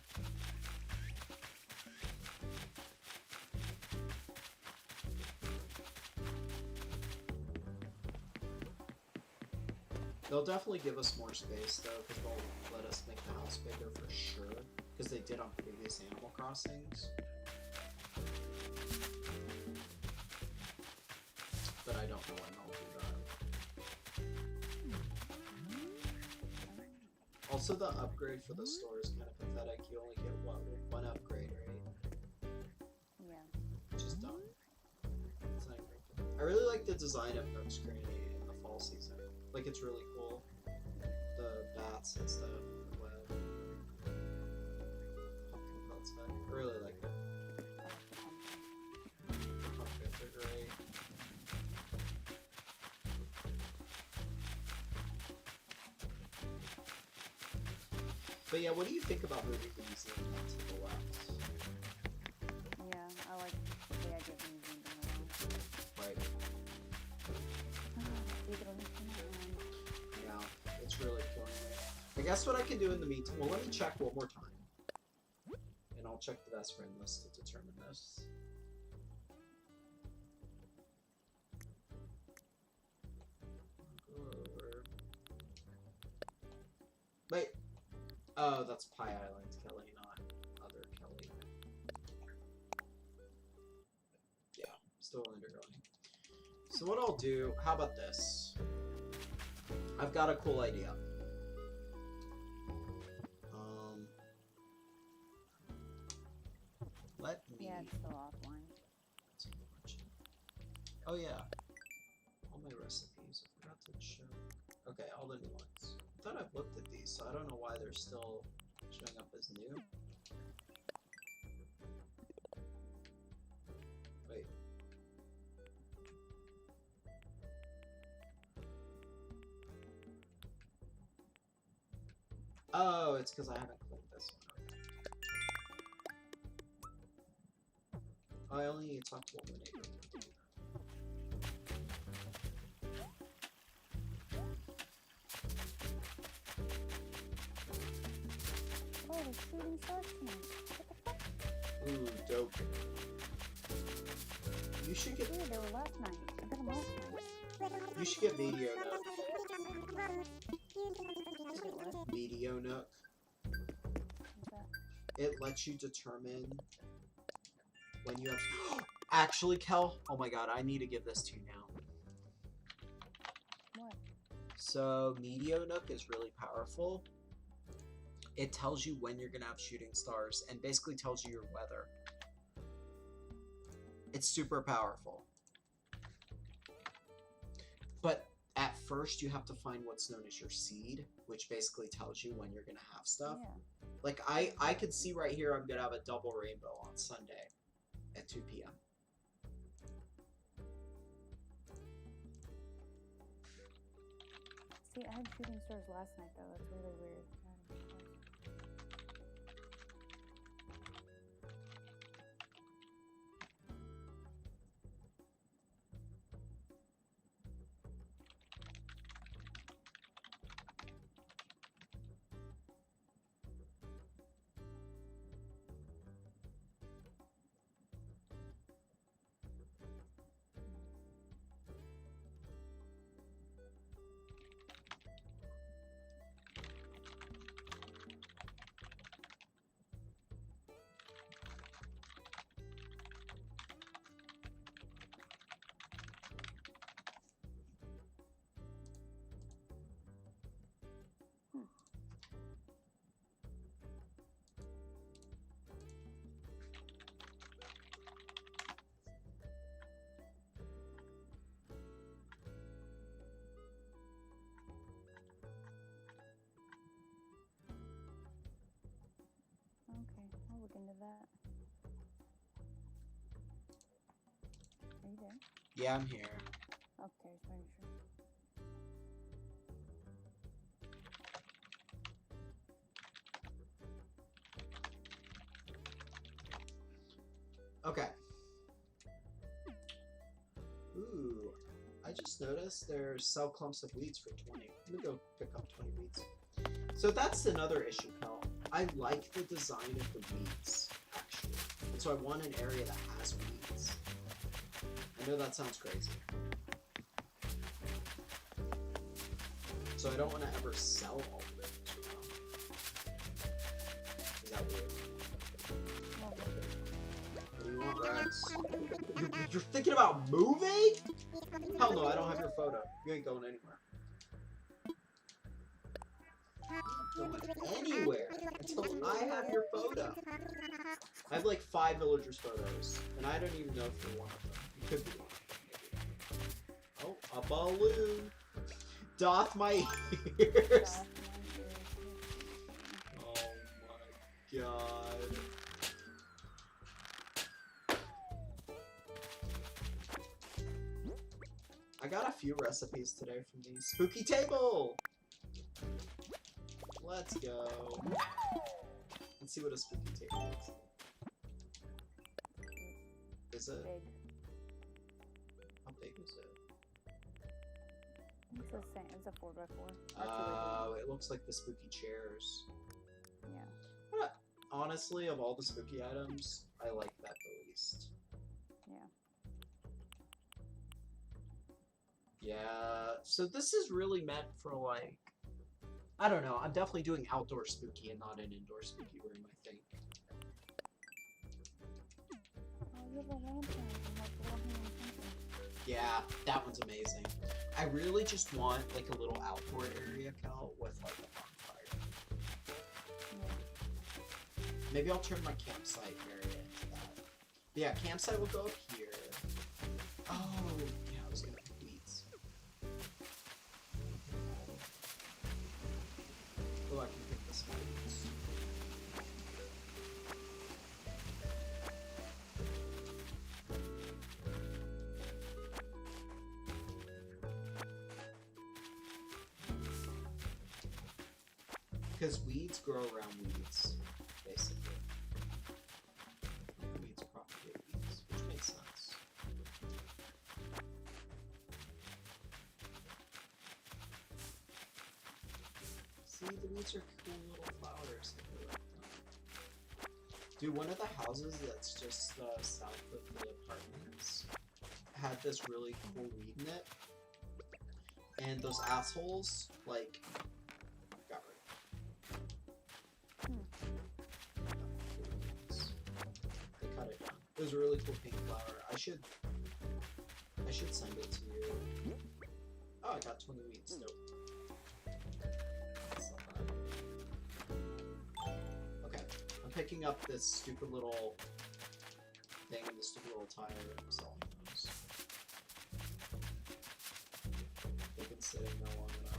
They'll definitely give us more space, though, because they'll let us make the house bigger for sure, because they did on previous Animal Crossings. But I don't know when they'll do that. Also, the upgrade for the store is kind of pathetic. You only get one upgrade, right?
Yeah.
Which is dumb. It's not great. I really like the design of Nook's Cranny in the fall season. Like, it's really cool. The bats and stuff, the web. Pumpkin pelts back. I really like it. The pumpkins are great. But yeah, what do you think about moving the museum down to the left?
Yeah, I like the idea of moving them around.
Right. Yeah, it's really killing me. I guess what I can do in the meantime, well, let me check one more time. And I'll check the best friend list to determine this. Go over. Wait. Oh, that's Pie Island Kelly, not other Kelly. Yeah, still undergoing. So what I'll do, how about this? I've got a cool idea. Let me...
Yeah, it's still offline.
Oh yeah. All my recipes. I forgot to show. Okay, all the new ones. I thought I've looked at these, so I don't know why they're still showing up as new. Wait. Oh, it's because I haven't clicked this one. Okay. I only need to talk to one neighbor to do that.
Oh, they're shooting shark tanks. What the fuck?
Ooh, dope. You should get...
Yeah, they were last night. I got them last night.
You should get Medio Nook.
What?
Medio Nook.
What's that?
It lets you determine when you have... Actually, Kel, oh my god, I need to give this to you now.
What?
So, Medio Nook is really powerful. It tells you when you're gonna have shooting stars, and basically tells you your weather. It's super powerful. But at first, you have to find what's known as your seed, which basically tells you when you're gonna have stuff.
Yeah.
Like, I could see right here I'm gonna have a double rainbow on Sunday at 2 p.m.
See, I had shooting stars last night though. That's really weird. I don't know. Okay, I'll look into that. Are you there?
Yeah, I'm here.
Okay, just making sure.
Okay. Ooh, I just noticed there's sell clumps of weeds for 20. Let me go pick up 20 weeds. So that's another issue, pal. I like the design of the weeds, actually. And so I want an area that has weeds. I know that sounds crazy. So I don't want to ever sell all of it, you know? Is that weird? What do you want, Rex? You're thinking about moving? Hell no, I don't have your photo. You ain't going anywhere. Going anywhere until I have your photo. I have like 5 villagers' photos, and I don't even know if you're one of them. You could be one of them, maybe. Oh, a balloon. Doth my ears. Oh my god. I got a few recipes today from the spooky table. Let's go. Let's see what a spooky table is. Is it?
Big.
How big is it?
It's the same. It's a 4x4.
Oh, it looks like the spooky chairs.
Yeah.
Honestly, of all the spooky items, I like that the least.
Yeah.
Yeah, so this is really meant for, like, I don't know, I'm definitely doing outdoor spooky and not an indoor spooky room, I think.
Oh, you have a lantern and like little hand something.
Yeah, that one's amazing. I really just want, like, a little outdoor area, Cal, with, like, a bonfire.
Yeah.
Maybe I'll turn my campsite area into that. But yeah, campsite will go up here. Oh, yeah, I was gonna pick weeds. Oh, I can pick this one. Because weeds grow around weeds, basically. Weeds propagate weeds, which makes sense. See, the weeds are cool little flowers. I really like them. Dude, one of the houses that's just south of the apartments had this really cool weed in it. And those assholes, like, got rid of it. They cut it down. It was a really cool pink flower. I should send it to you. Oh, I got 20 weeds still. Okay, I'm picking up this stupid little thing and this stupid little tire and I'm selling those. They've been sitting there long enough.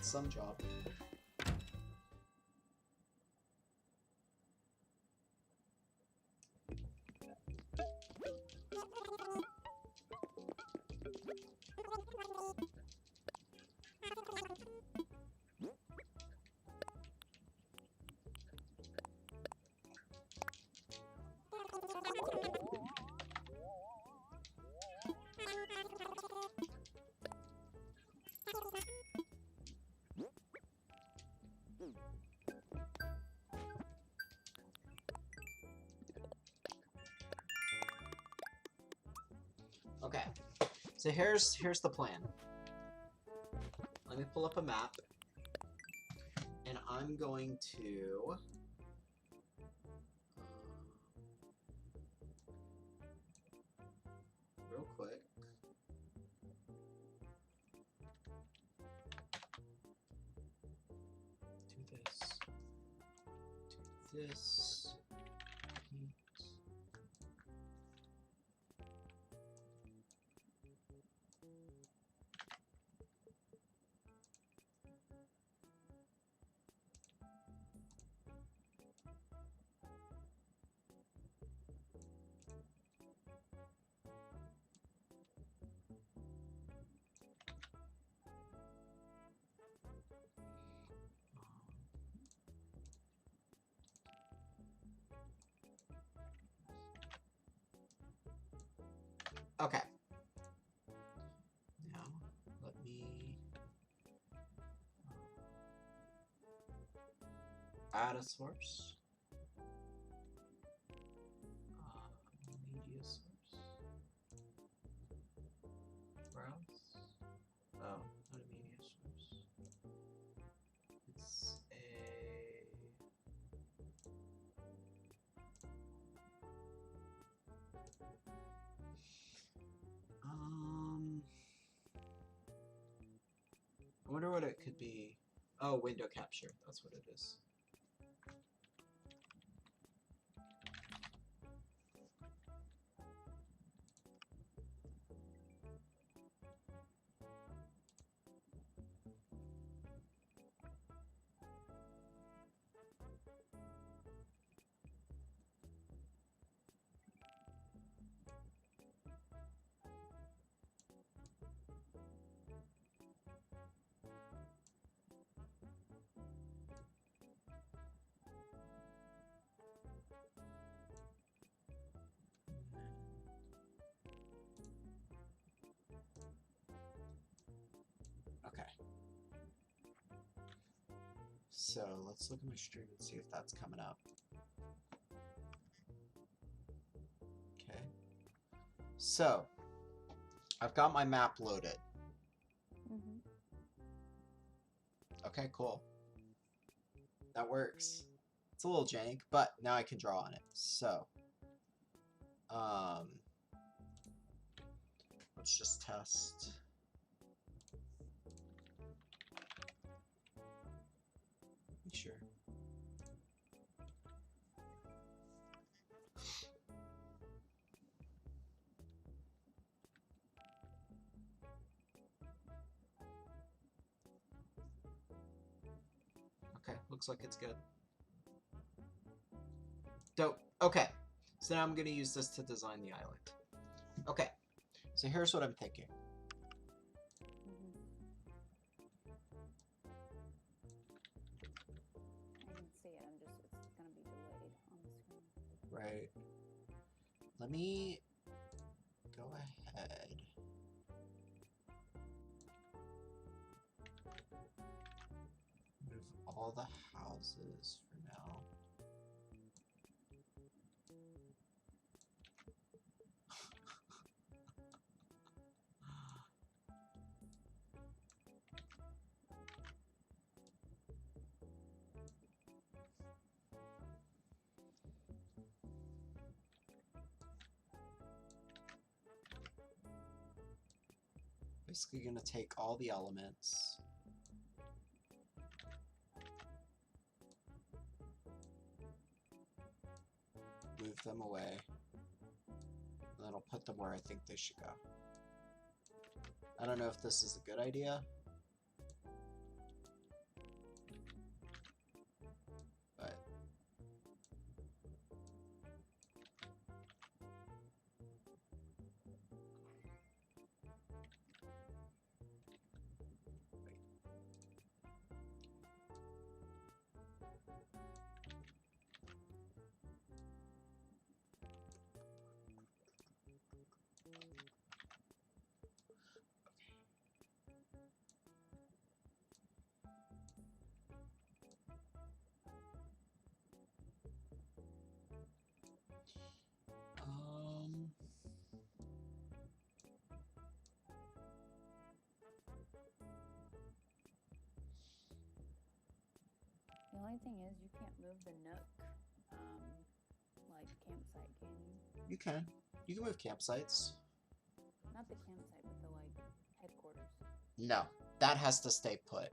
some job. Okay, so here's the plan. Let me pull up a map, and I'm going to real quick do this. Okay. Now, let me add a source. Media source. Browse. Oh, not a media source. It's a... I wonder what it could be. Oh, window capture. That's what it is. Okay. So let's look at my stream and see if that's coming up. Okay. So I've got my map loaded.
Mm-hmm.
Okay, cool. That works. It's a little jank, but now I can draw on it. So, let's just test. Make sure. Okay, looks like it's good. Dope. Okay, so now I'm going to use this to design the island. Okay, so here's what I'm thinking.
I can see it. It's gonna be delayed on the screen.
Right. Let me go ahead. Move all the houses for now. Basically gonna take all the elements. Move them away. And then I'll put them where I think they should go. I don't know if this is a good idea.
only thing is you can't move the Nook, like campsite, can you?
You can. You can move campsites.
Not the campsite, but the like headquarters.
No, that has to stay put.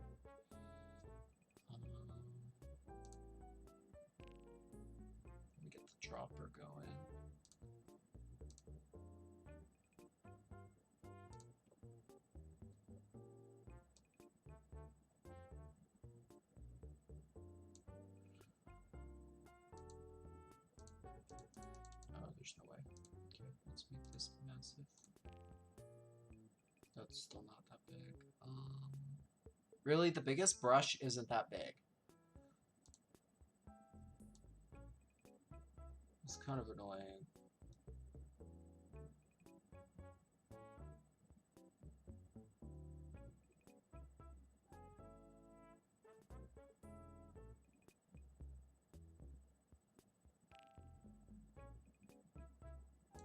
Let me get the dropper going. Oh, there's no way. Okay, let's make this massive. That's still not that big. Really, the biggest brush isn't that big. It's kind of annoying.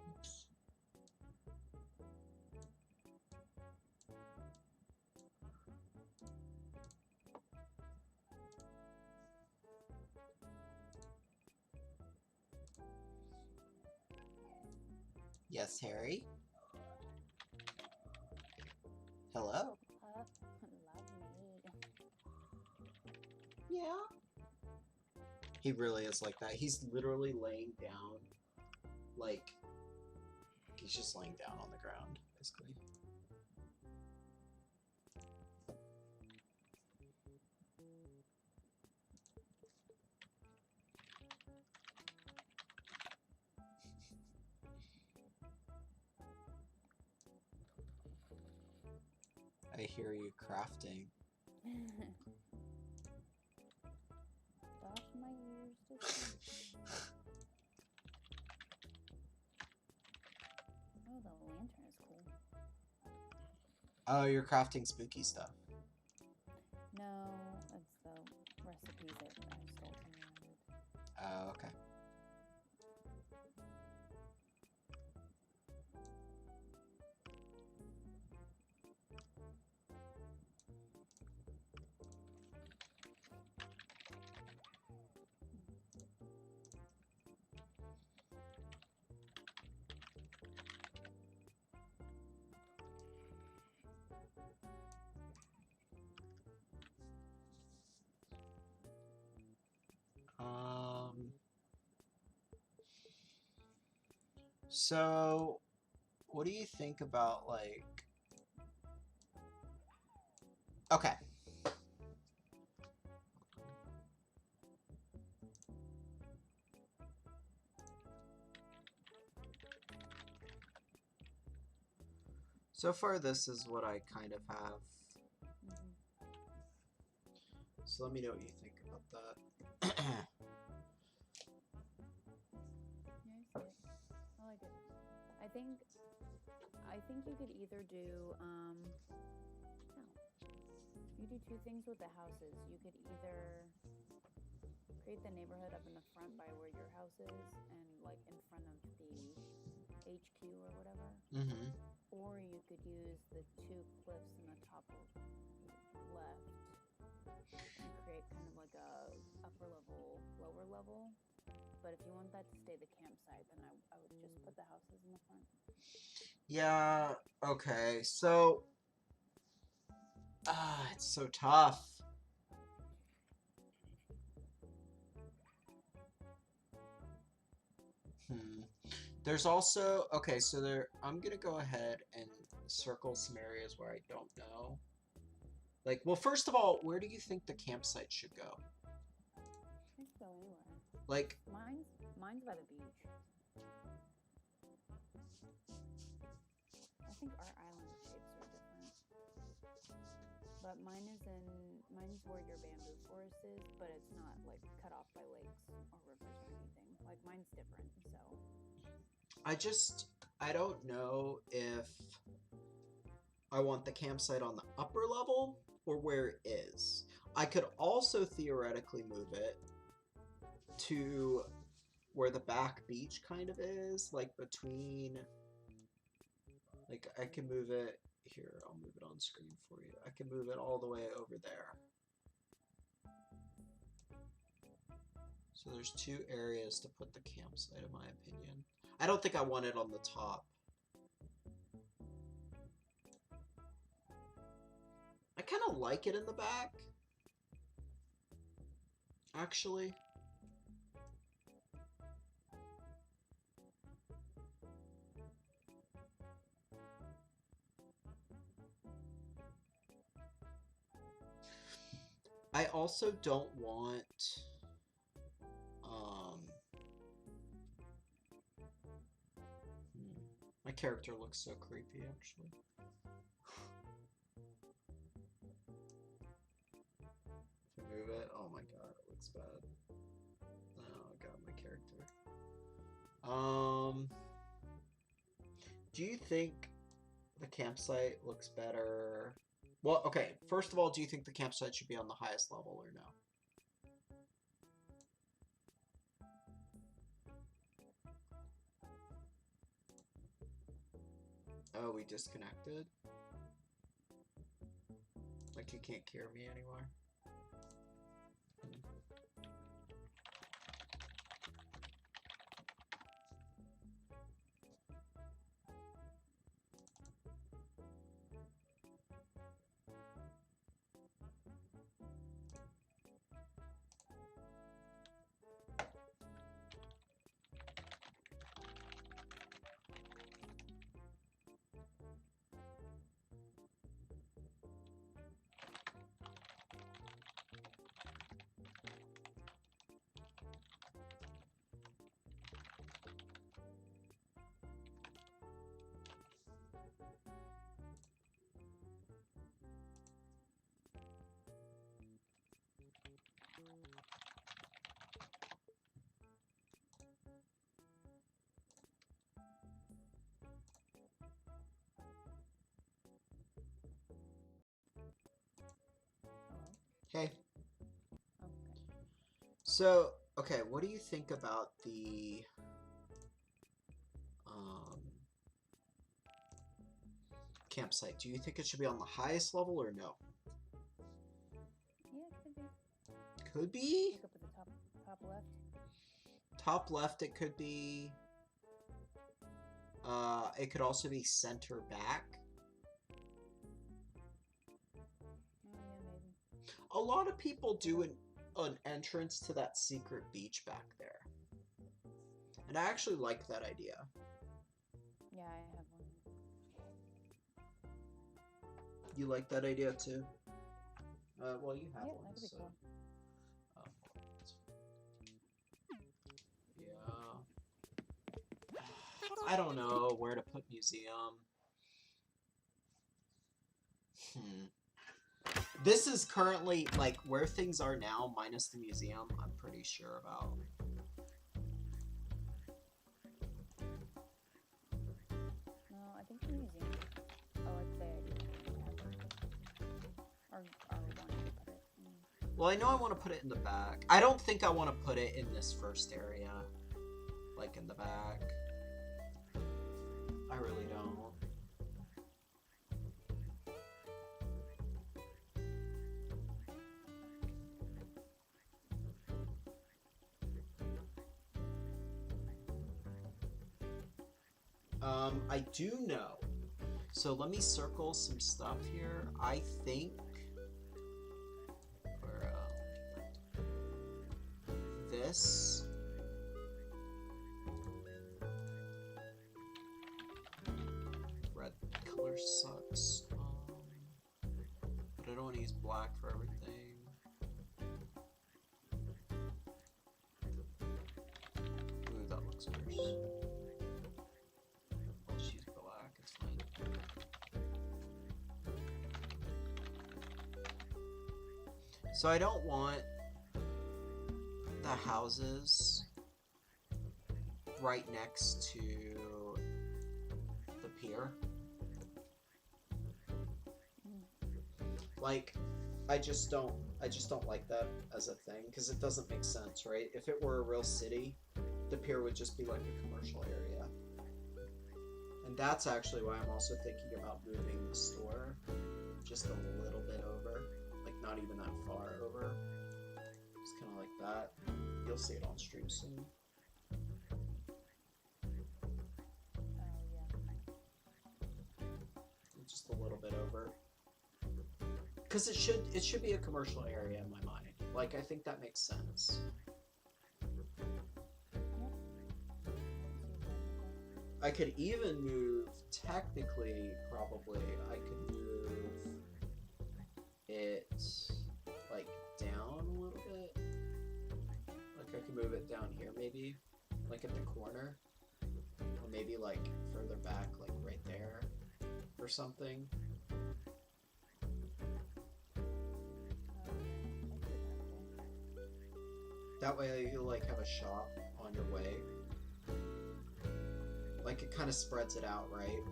Oops. Yes, Harry? Hello?
Love me.
Yeah. He really is like that. He's literally laying down, like, he's just laying down on the ground, basically. I hear you crafting.
Doff my ears to see. Oh, the lantern is cool.
Oh, you're crafting spooky stuff.
No, it's the recipes that I stole from you.
Oh, okay. So, what do you think about, like... Okay. So far, this is what I kind of have. So let me know what you think about that.
Yeah, I see it. I like it. I think you could either do you do two things with the houses. You could either create the neighborhood up in the front by where your house is and like in front of the HQ or whatever.
Mm-hmm.
Or you could use the two cliffs in the top left and create kind of like a upper level, lower level. But if you want that to stay the campsite, then I would just put the houses in the front.
Yeah, okay. So, it's so tough. There's also, okay, so I'm gonna go ahead and circle some areas where I don't know. Like, well, first of all, where do you think the campsite should go?
It could go anywhere.
Like,
mine's by the beach. I think our island shapes are different. But mine's where your bamboo forest is, but it's not like cut off by lakes or rivers or anything. Like mine's different, so.
I don't know if I want the campsite on the upper level or where it is. I could also theoretically move it to where the back beach kind of is, like between, like I can move it here, I'll move it on screen for you. I can move it all the way over there. So there's 2 areas to put the campsite, in my opinion. I don't think I want it on the top. I kind of like it in the back, actually. I also don't want my character looks so creepy, actually. If I move it, oh my god, it looks bad. Oh god, my character. Do you think the campsite looks better? Well, okay, first of all, do you think the campsite should be on the highest level or no? Oh, we disconnected? Like you can't hear me anymore? Hey.
Okay.
So, okay, what do you think about the campsite? Do you think it should be on the highest level or no?
Yeah, it could be.
Could be?
Look up at the top left.
Top left, it could be. It could also be center back.
Oh, yeah, maybe.
A lot of people do an entrance to that secret beach back there. And I actually like that idea.
Yeah, I have one.
You like that idea too? Well, you have
Yeah,
one,
that'd be
so.
cool.
Yeah. I don't know where to put museum. This is currently, like, where things are now, minus the museum, I'm pretty sure about.
No, I think the museum. Oh, I'd say I do have it. Or we want to put it in.
Well, I know I want to put it in the back. I don't think I want to put it in this first area. Like, in the back. I really don't. I do know. So let me circle some stuff here. I think for this. Red color sucks. But I don't want to use black for everything. Ooh, that looks worse. So I don't want the houses right next to the pier. Like, I just don't like that as a thing, because it doesn't make sense, right? If it were a real city, the pier would just be like a commercial area. And that's actually why I'm also thinking about moving the store just a little bit over. Like, not even that far over. Just kind of like that. you'll see it on stream soon.
Yeah.
Just a little bit over. Because it should be a commercial area in my mind. Like, I think that makes sense. I could even move, technically, probably, I could move it, like, down a little bit. Like, I could move it down here, maybe, like at the corner. Or maybe, like, further back, like, right there, or something. That way you'll, like, have a shop on your way. Like, it kind of spreads it out, right?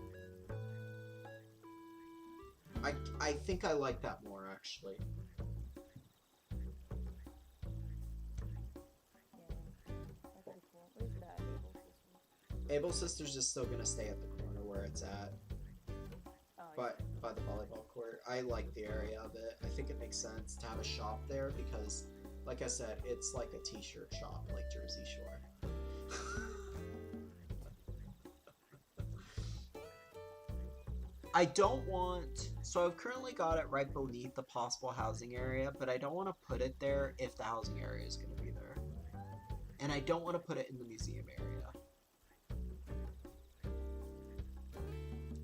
I think I like that more, actually.
Yeah, that's pretty cool. What is that,
Able Sisters is still gonna stay at the corner where it's at.
Oh,
But by the volleyball court. I like the area of it. I think it makes sense to have a shop there because, like I said, it's like a t-shirt shop, like Jersey Shore. I don't want, so I've currently got it right beneath the possible housing area, but I don't want to put it there if the housing area is going to be there. And I don't want to put it in the museum area.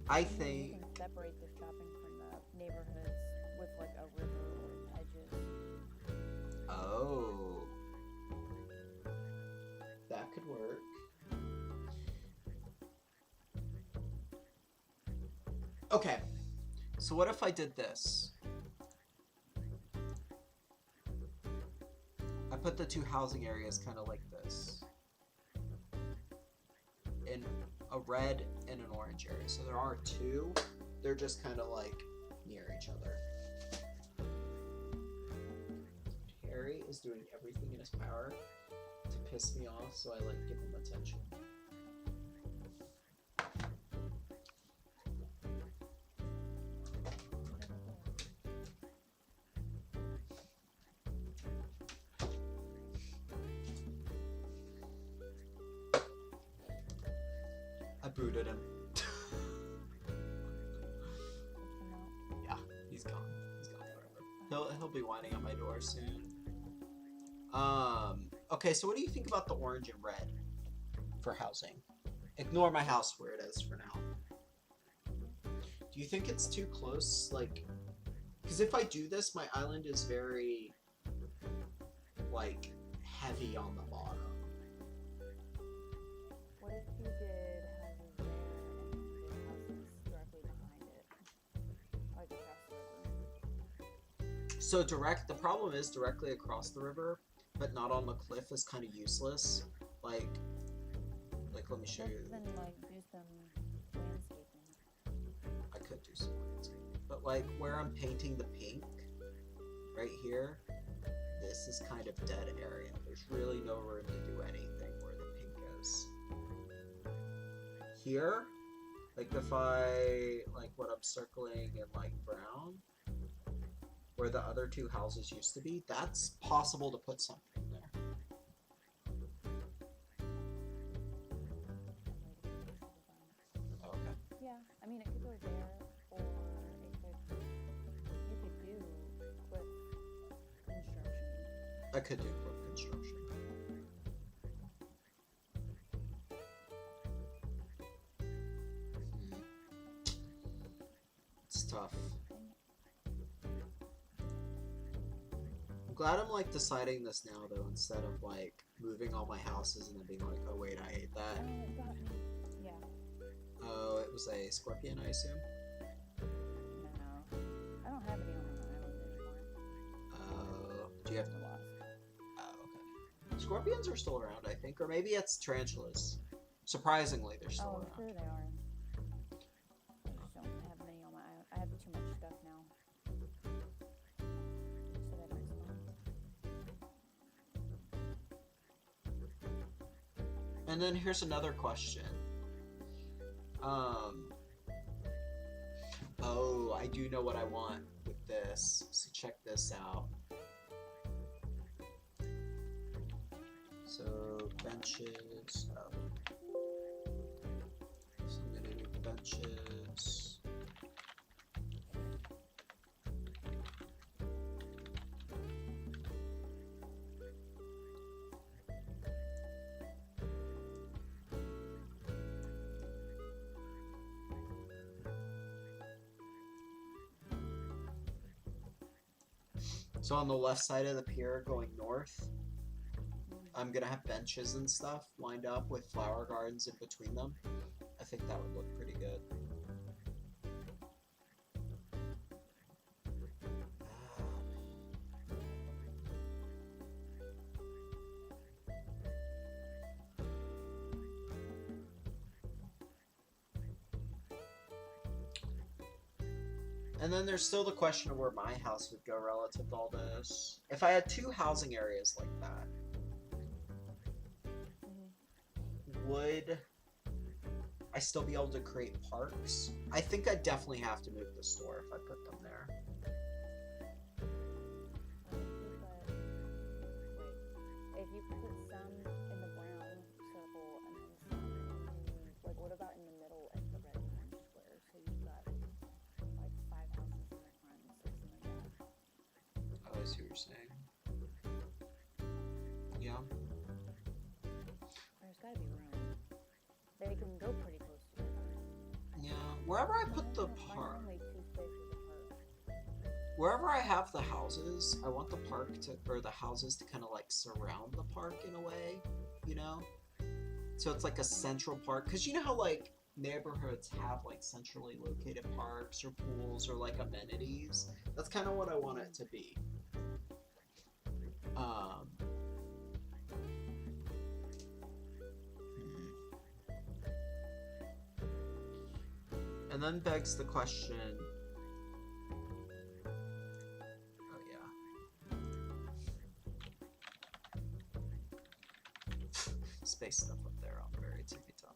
I think...
You can separate the shopping from the neighborhoods with like a river or edges.
Oh. That could work. Okay, so what if I did this? I put the two housing areas kind of like this. In a red and an orange area. So there are two. They're just kind of like near each other. Harry is doing everything in his power to piss me off, so I like give him attention. I booted him. Yeah, he's gone. He's gone forever. He'll be whining on my door soon. Okay, so what do you think about the orange and red for housing? Ignore my house where it is for now. Do you think it's too close? Like, because if I do this, my island is very, like, heavy on the bottom.
What if you did houses there and then you did houses directly behind it? Like across the river?
So the problem is directly across the river, but not on the cliff is kind of useless. Like let me show you.
Then like do some landscaping.
I could do some landscaping. But like where I'm painting the pink, right here, this is kind of dead area. There's really no room to do anything where the pink is. Here, like if I, like what I'm circling in like brown, where the other two houses used to be, that's possible to put something there. Okay.
Yeah, I mean it could go there, or you could do cliff construction.
I could do cliff construction. It's tough. I'm glad I'm like deciding this now though, instead of like moving all my houses and then being like, oh wait, I hate that.
Oh, it got me. Yeah.
Oh, it was a scorpion, I assume?
No. I don't have any on my island anymore.
Oh, do you have
The
to?
wasp.
Oh, okay. Scorpions are still around, I think, or maybe it's tarantulas. Surprisingly, they're still
Oh, I'm
around.
sure they are. I just don't have many on my island. I have too much stuff now. So that don't spawn.
And then here's another question. Oh, I do know what I want with this. So check this out. So benches. Oh. So I'm gonna do benches. So on the left side of the pier going north, I'm gonna have benches and stuff lined up with flower gardens in between them. I think that would look pretty good. And then there's still the question of where my house would go relative to all this. If I had two housing areas like that, would I still be able to create parks? I think I'd definitely have to move the store if I put them there.
If you put some in the brown circle and then some in the, like, what about in the middle of the red orange square? So you've got like 5 houses in the front and 6 in the back.
Oh, I see what you're saying. Yeah.
There's gotta be room. They can go pretty close together.
Yeah. Wherever I put the
Mine
park,
only 2 spaces apart.
wherever I have the houses, I want the park to, or the houses to kind of like surround the park in a way, you know? So it's like a central park, because you know how like neighborhoods have like centrally located parks or pools or like amenities? That's kind of what I want it to be. And then begs the question. Oh yeah. Space stuff up there on the very tippy top.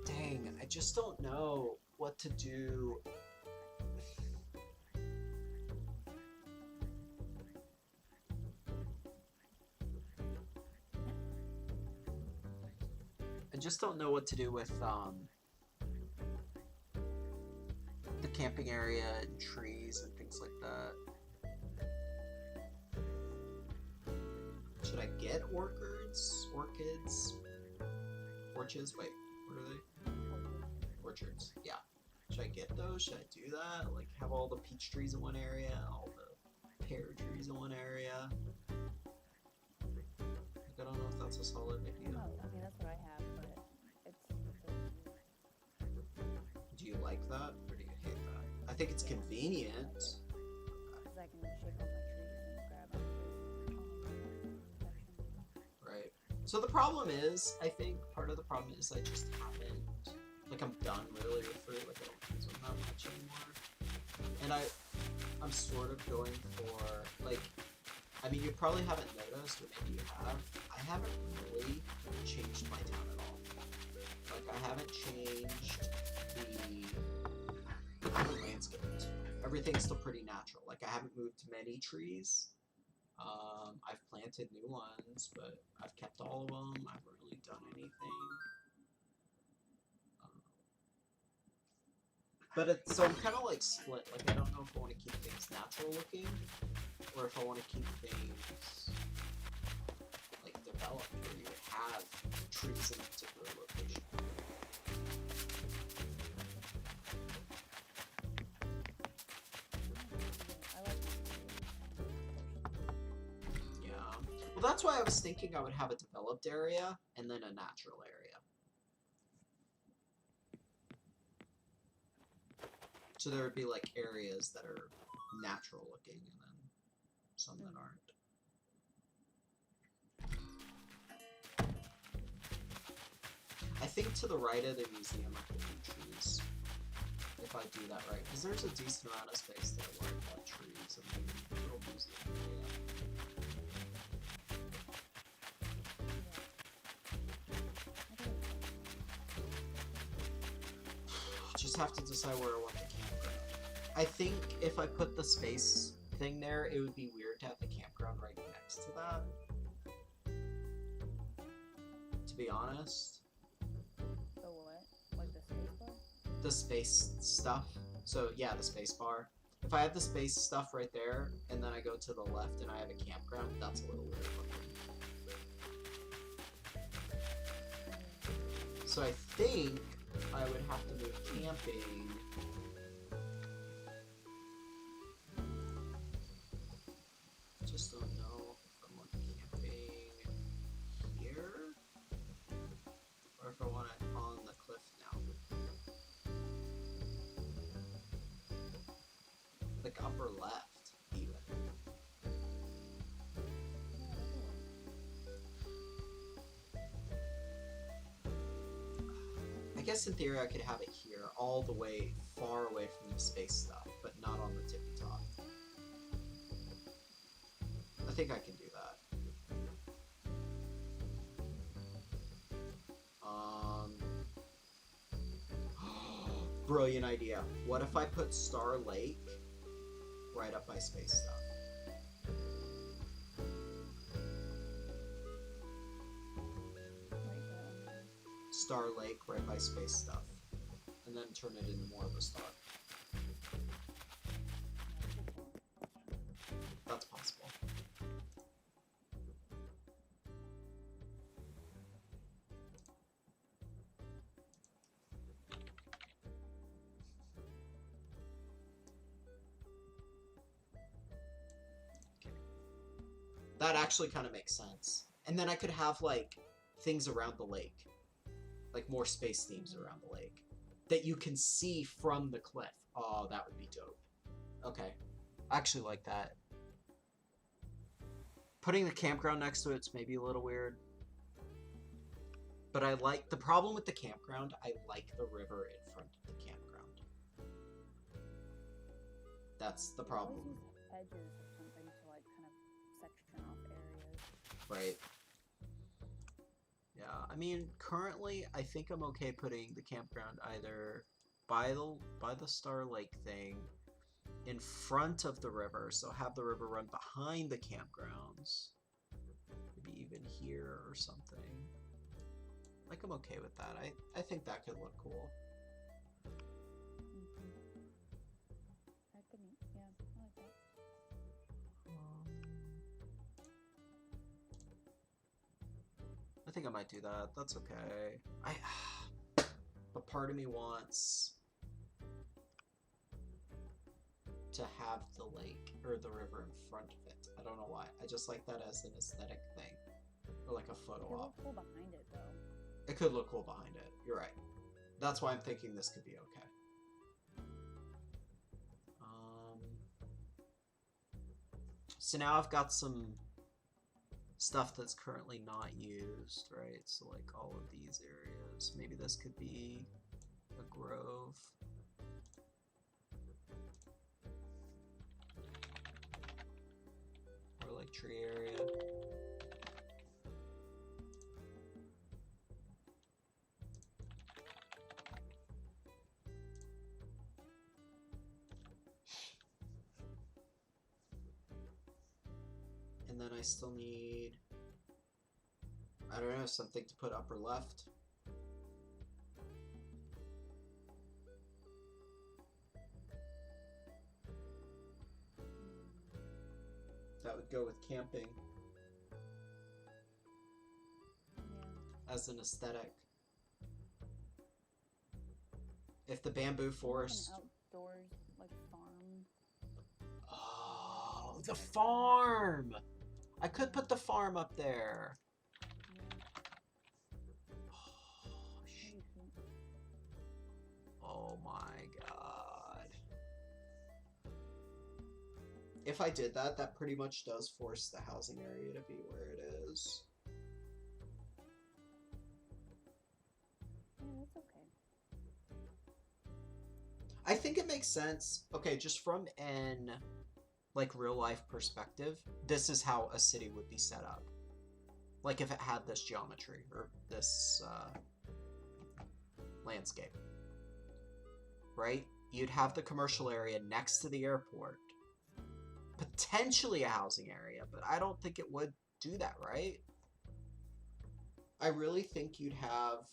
Dang, I just don't know what to do. I just don't know what to do with the camping area and trees and things like that. Should I get orchids? Orchids? Orchids? Wait, what are they? Orchards. Yeah. Should I get those? Should I do that? Like have all the peach trees in one area, all the pear trees in one area? Like, I don't know if that's a solid idea.
No, I mean, that's what I have, but it's
Do you like that, or do you hate that? I think it's convenient.
because I can shake all my trees and grab them.
Right. So the problem is, I think part of the problem is I just haven't, like I'm done really with fruit, like I don't use them that much anymore. And I'm sort of going for, like, I mean, you probably haven't noticed, or maybe you have, I haven't really changed my town at all. Like, I haven't changed the landscape. Everything's still pretty natural. Like, I haven't moved many trees. I've planted new ones, but I've kept all of them. I haven't really done anything. But it's, so I'm kind of like split. Like, I don't know if I want to keep things natural looking, or if I want to keep things like developed, where you have trees in a particular location.
I like
Yeah. Well, that's why I was thinking I would have a developed area and then a natural area. So there would be like areas that are natural looking and then some that aren't. I think to the right of the museum are the trees. If I do that right, because there's a decent amount of space there where I've got trees and maybe a little museum area. just have to decide where I want the campground. I think if I put the space thing there, it would be weird to have the campground right next to that. To be honest.
The what? Like the space bar?
The space stuff. So yeah, the space bar. If I have the space stuff right there, and then I go to the left and I have a campground, that's a little weird looking. So I think I would have to move camping. Just don't know if I want camping here, or if I want it on the cliff now. Like upper left, even. I guess in theory I could have it here, all the way far away from the space stuff, but not on the tippy top. I think I can do that. Brilliant idea. What if I put Star Lake right up by space stuff? Star Lake right by space stuff, and then turn it into more of a star. That's possible. Okay. That actually kind of makes sense. And then I could have like things around the lake. Like more space themes around the lake that you can see from the cliff. Oh, that would be dope. Okay. I actually like that. Putting the campground next to it's maybe a little weird. But I like, the problem with the campground, I like the river in front of the campground. That's the problem.
Always use edges or something to like kind of section off areas.
Right. Yeah, I mean, currently, I think I'm okay putting the campground either by the Star Lake thing, in front of the river, so have the river run behind the campgrounds. Maybe even here or something. Like, I'm okay with that. I think that could look cool.
That could be, yeah, I like that.
I think I might do that. That's okay. But part of me wants to have the lake or the river in front of it. I don't know why. I just like that as an aesthetic thing, or like a photo
It
op.
looks cool behind it though.
It could look cool behind it. You're right. That's why I'm thinking this could be okay. So now I've got some stuff that's currently not used, right? So like all of these areas. Maybe this could be a grove. Or like tree area. And then I still need, I don't know, something to put upper left. That would go with camping.
Yeah.
As an aesthetic. If the bamboo forest...
An outdoors, like, farm.
Oh, the farm! I could put the farm up there. Oh my god. If I did that, that pretty much does force the housing area to be where it is.
Yeah, that's okay.
I think it makes sense. Okay, just from an like real life perspective, this is how a city would be set up. Like if it had this geometry or this landscape. right? You'd have the commercial area next to the airport. Potentially a housing area, but I don't think it would do that, right? I really think you'd have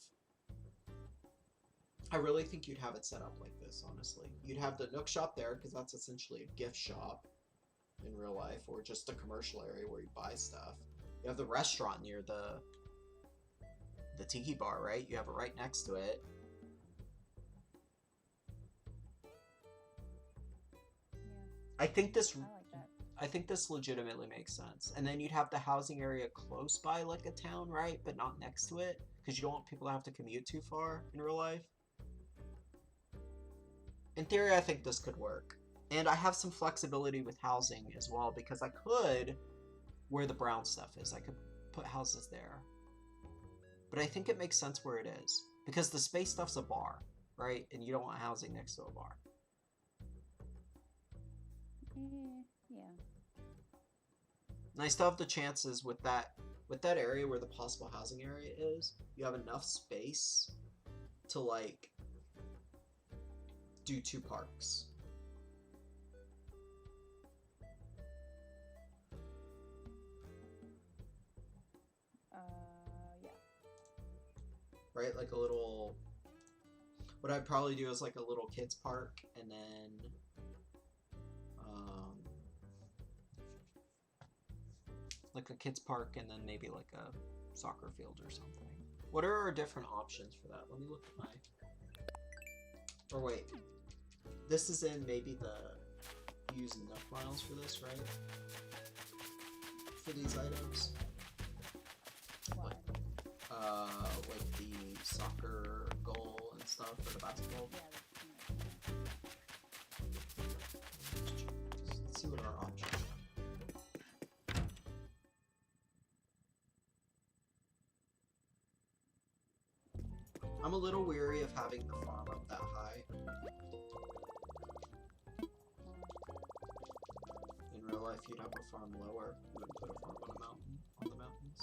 it set up like this, honestly. You'd have the Nook shop there, because that's essentially a gift shop in real life, or just a commercial area where you buy stuff. You have the restaurant near the tiki bar, right? You have it right next to it.
Yeah,
I think this
I like that.
I think this legitimately makes sense. And then you'd have the housing area close by like a town, right? But not next to it, because you don't want people to have to commute too far in real life. In theory, I think this could work. And I have some flexibility with housing as well, because I could, where the brown stuff is, I could put houses there. But I think it makes sense where it is, because the space stuff's a bar, right? And you don't want housing next to a bar.
Yeah.
And I still have the chances with that area where the possible housing area is, you have enough space to like do 2 parks.
Yeah.
Right? Like a little, what I'd probably do is like a little kids park, and then like a kids park, and then maybe like a soccer field or something. What are our different options for that? Let me look at my, or wait, this is in maybe the use Nook miles for this, right? For these items,
What?
like the soccer goal and stuff, or the basketball.
Yeah.
Let's see what our options are. I'm a little weary of having the farm up that high. In real life, you'd have a farm lower. You wouldn't put a farm on a mountain, on the mountains.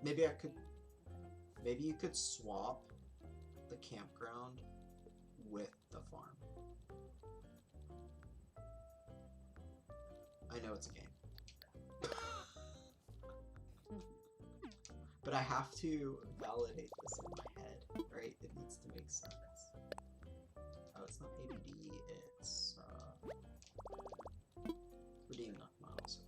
Maybe you could swap the campground with the farm. I know it's a game. But I have to validate this in my head, right? It needs to make sense. Oh, it's not ABD, it's redeem Nook miles.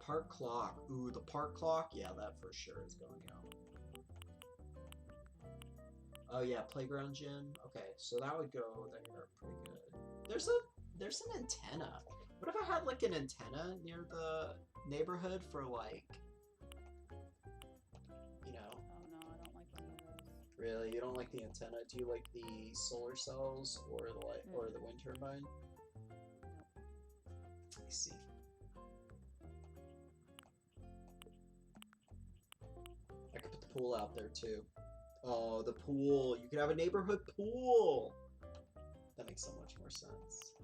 Park clock. Ooh, the park clock? Yeah, that for sure is going out. Oh yeah, playground gym. Okay, so that would go there pretty good. There's an antenna. What if I had like an antenna near the neighborhood for like, you know?
Oh no, I don't like any of those.
Really, you don't like the antenna? Do you like the solar cells or the light or the wind turbine?
Nope.
I see. I could put the pool out there too. Oh, the pool. You could have a neighborhood pool. That makes so much more sense.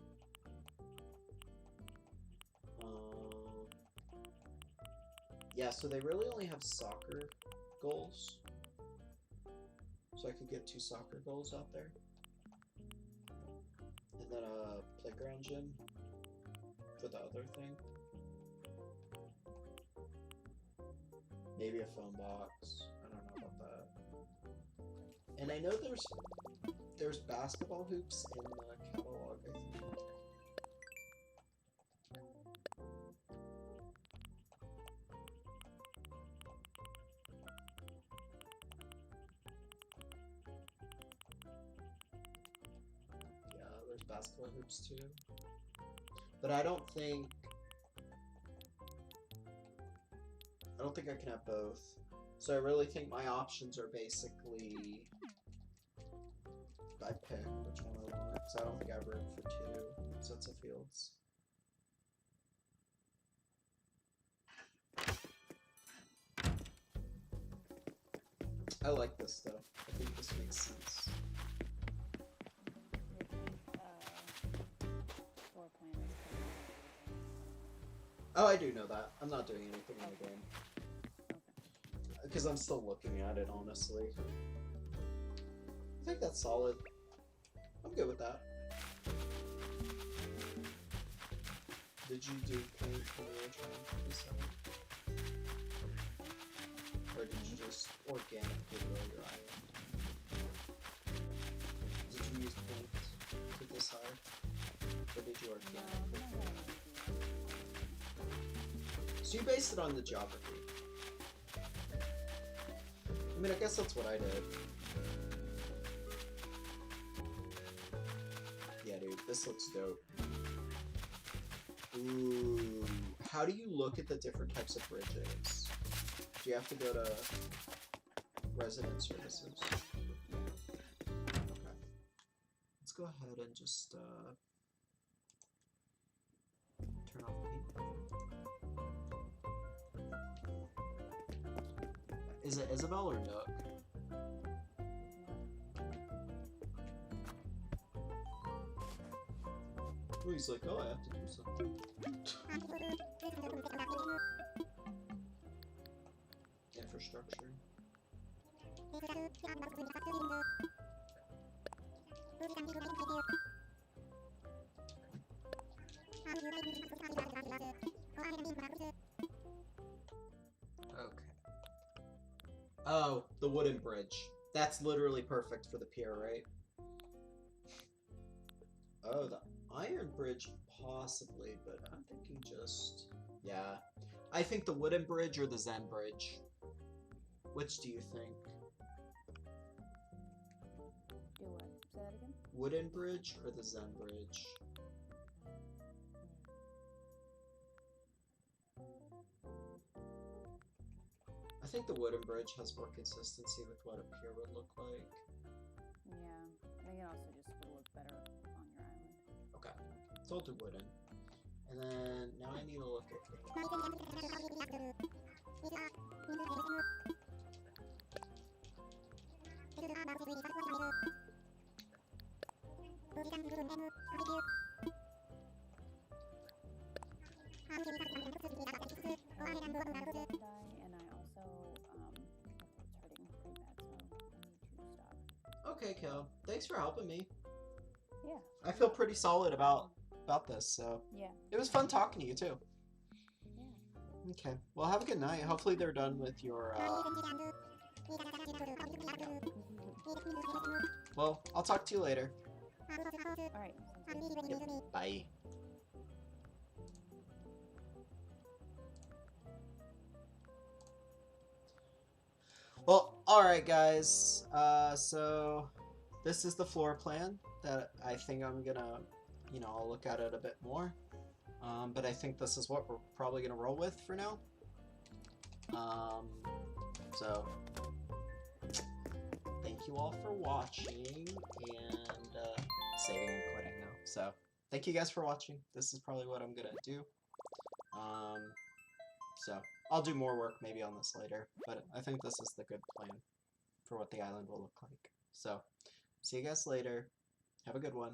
Yeah, so they really only have soccer goals. So I could get 2 soccer goals out there. And then a playground gym for the other thing. Maybe a phone box. I don't know about that. And I know there's basketball hoops in the catalog, I think. Yeah, there's basketball hoops too. But I don't think I can have both. So I really think my options are basically, I pick which one I want, because I don't think I have room for 2 sets of fields. I like this stuff. I think this makes sense. Oh, I do know that. I'm not doing anything in the game.
Okay.
Because I'm still looking at it, honestly. I think that's solid. I'm good with that. Did you do paint when you were trying to decide? Or did you just organically grow your island? Did you use paint to decide? Or did you organically? So you based it on the geography. I mean, I guess that's what I did. Yeah, dude, this looks dope. Ooh, how do you look at the different types of bridges? Do you have to go to resident services? Okay. Let's go ahead and just turn off paint. Is it Isabel or Nook? Oh, he's like, oh, I have to do something. Infrastructure. Okay. Oh, the wooden bridge. That's literally perfect for the pier, right? Oh, the iron bridge possibly, but I'm thinking just... Yeah. I think the wooden bridge or the Zen bridge. Which do you think?
Do what? Say that again?
Wooden bridge or the Zen bridge? I think the wooden bridge has more consistency with what a pier would look like.
Yeah. I think it also just would look better on your island.
Okay. So I'll do wooden. And then now I need to look at
And I also, my throat's hurting pretty bad, so I need to stop.
Okay, Kel. Thanks for helping me.
Yeah.
I feel pretty solid about this, so
Yeah.
it was fun talking to you too.
Yeah.
Okay. Well, have a good night. Hopefully they're done with your Well, I'll talk to you later.
Alright.
Yep. Bye. Well, alright guys, so this is the floor plan that I think I'm gonna, I'll look at it a bit more. But I think this is what we're probably gonna roll with for now. So, thank you all for watching, and saving and quitting now. So, thank you guys for watching. This is probably what I'm gonna do. So, I'll do more work maybe on this later, but I think this is the good plan for what the island will look like. So, see you guys later. Have a good one.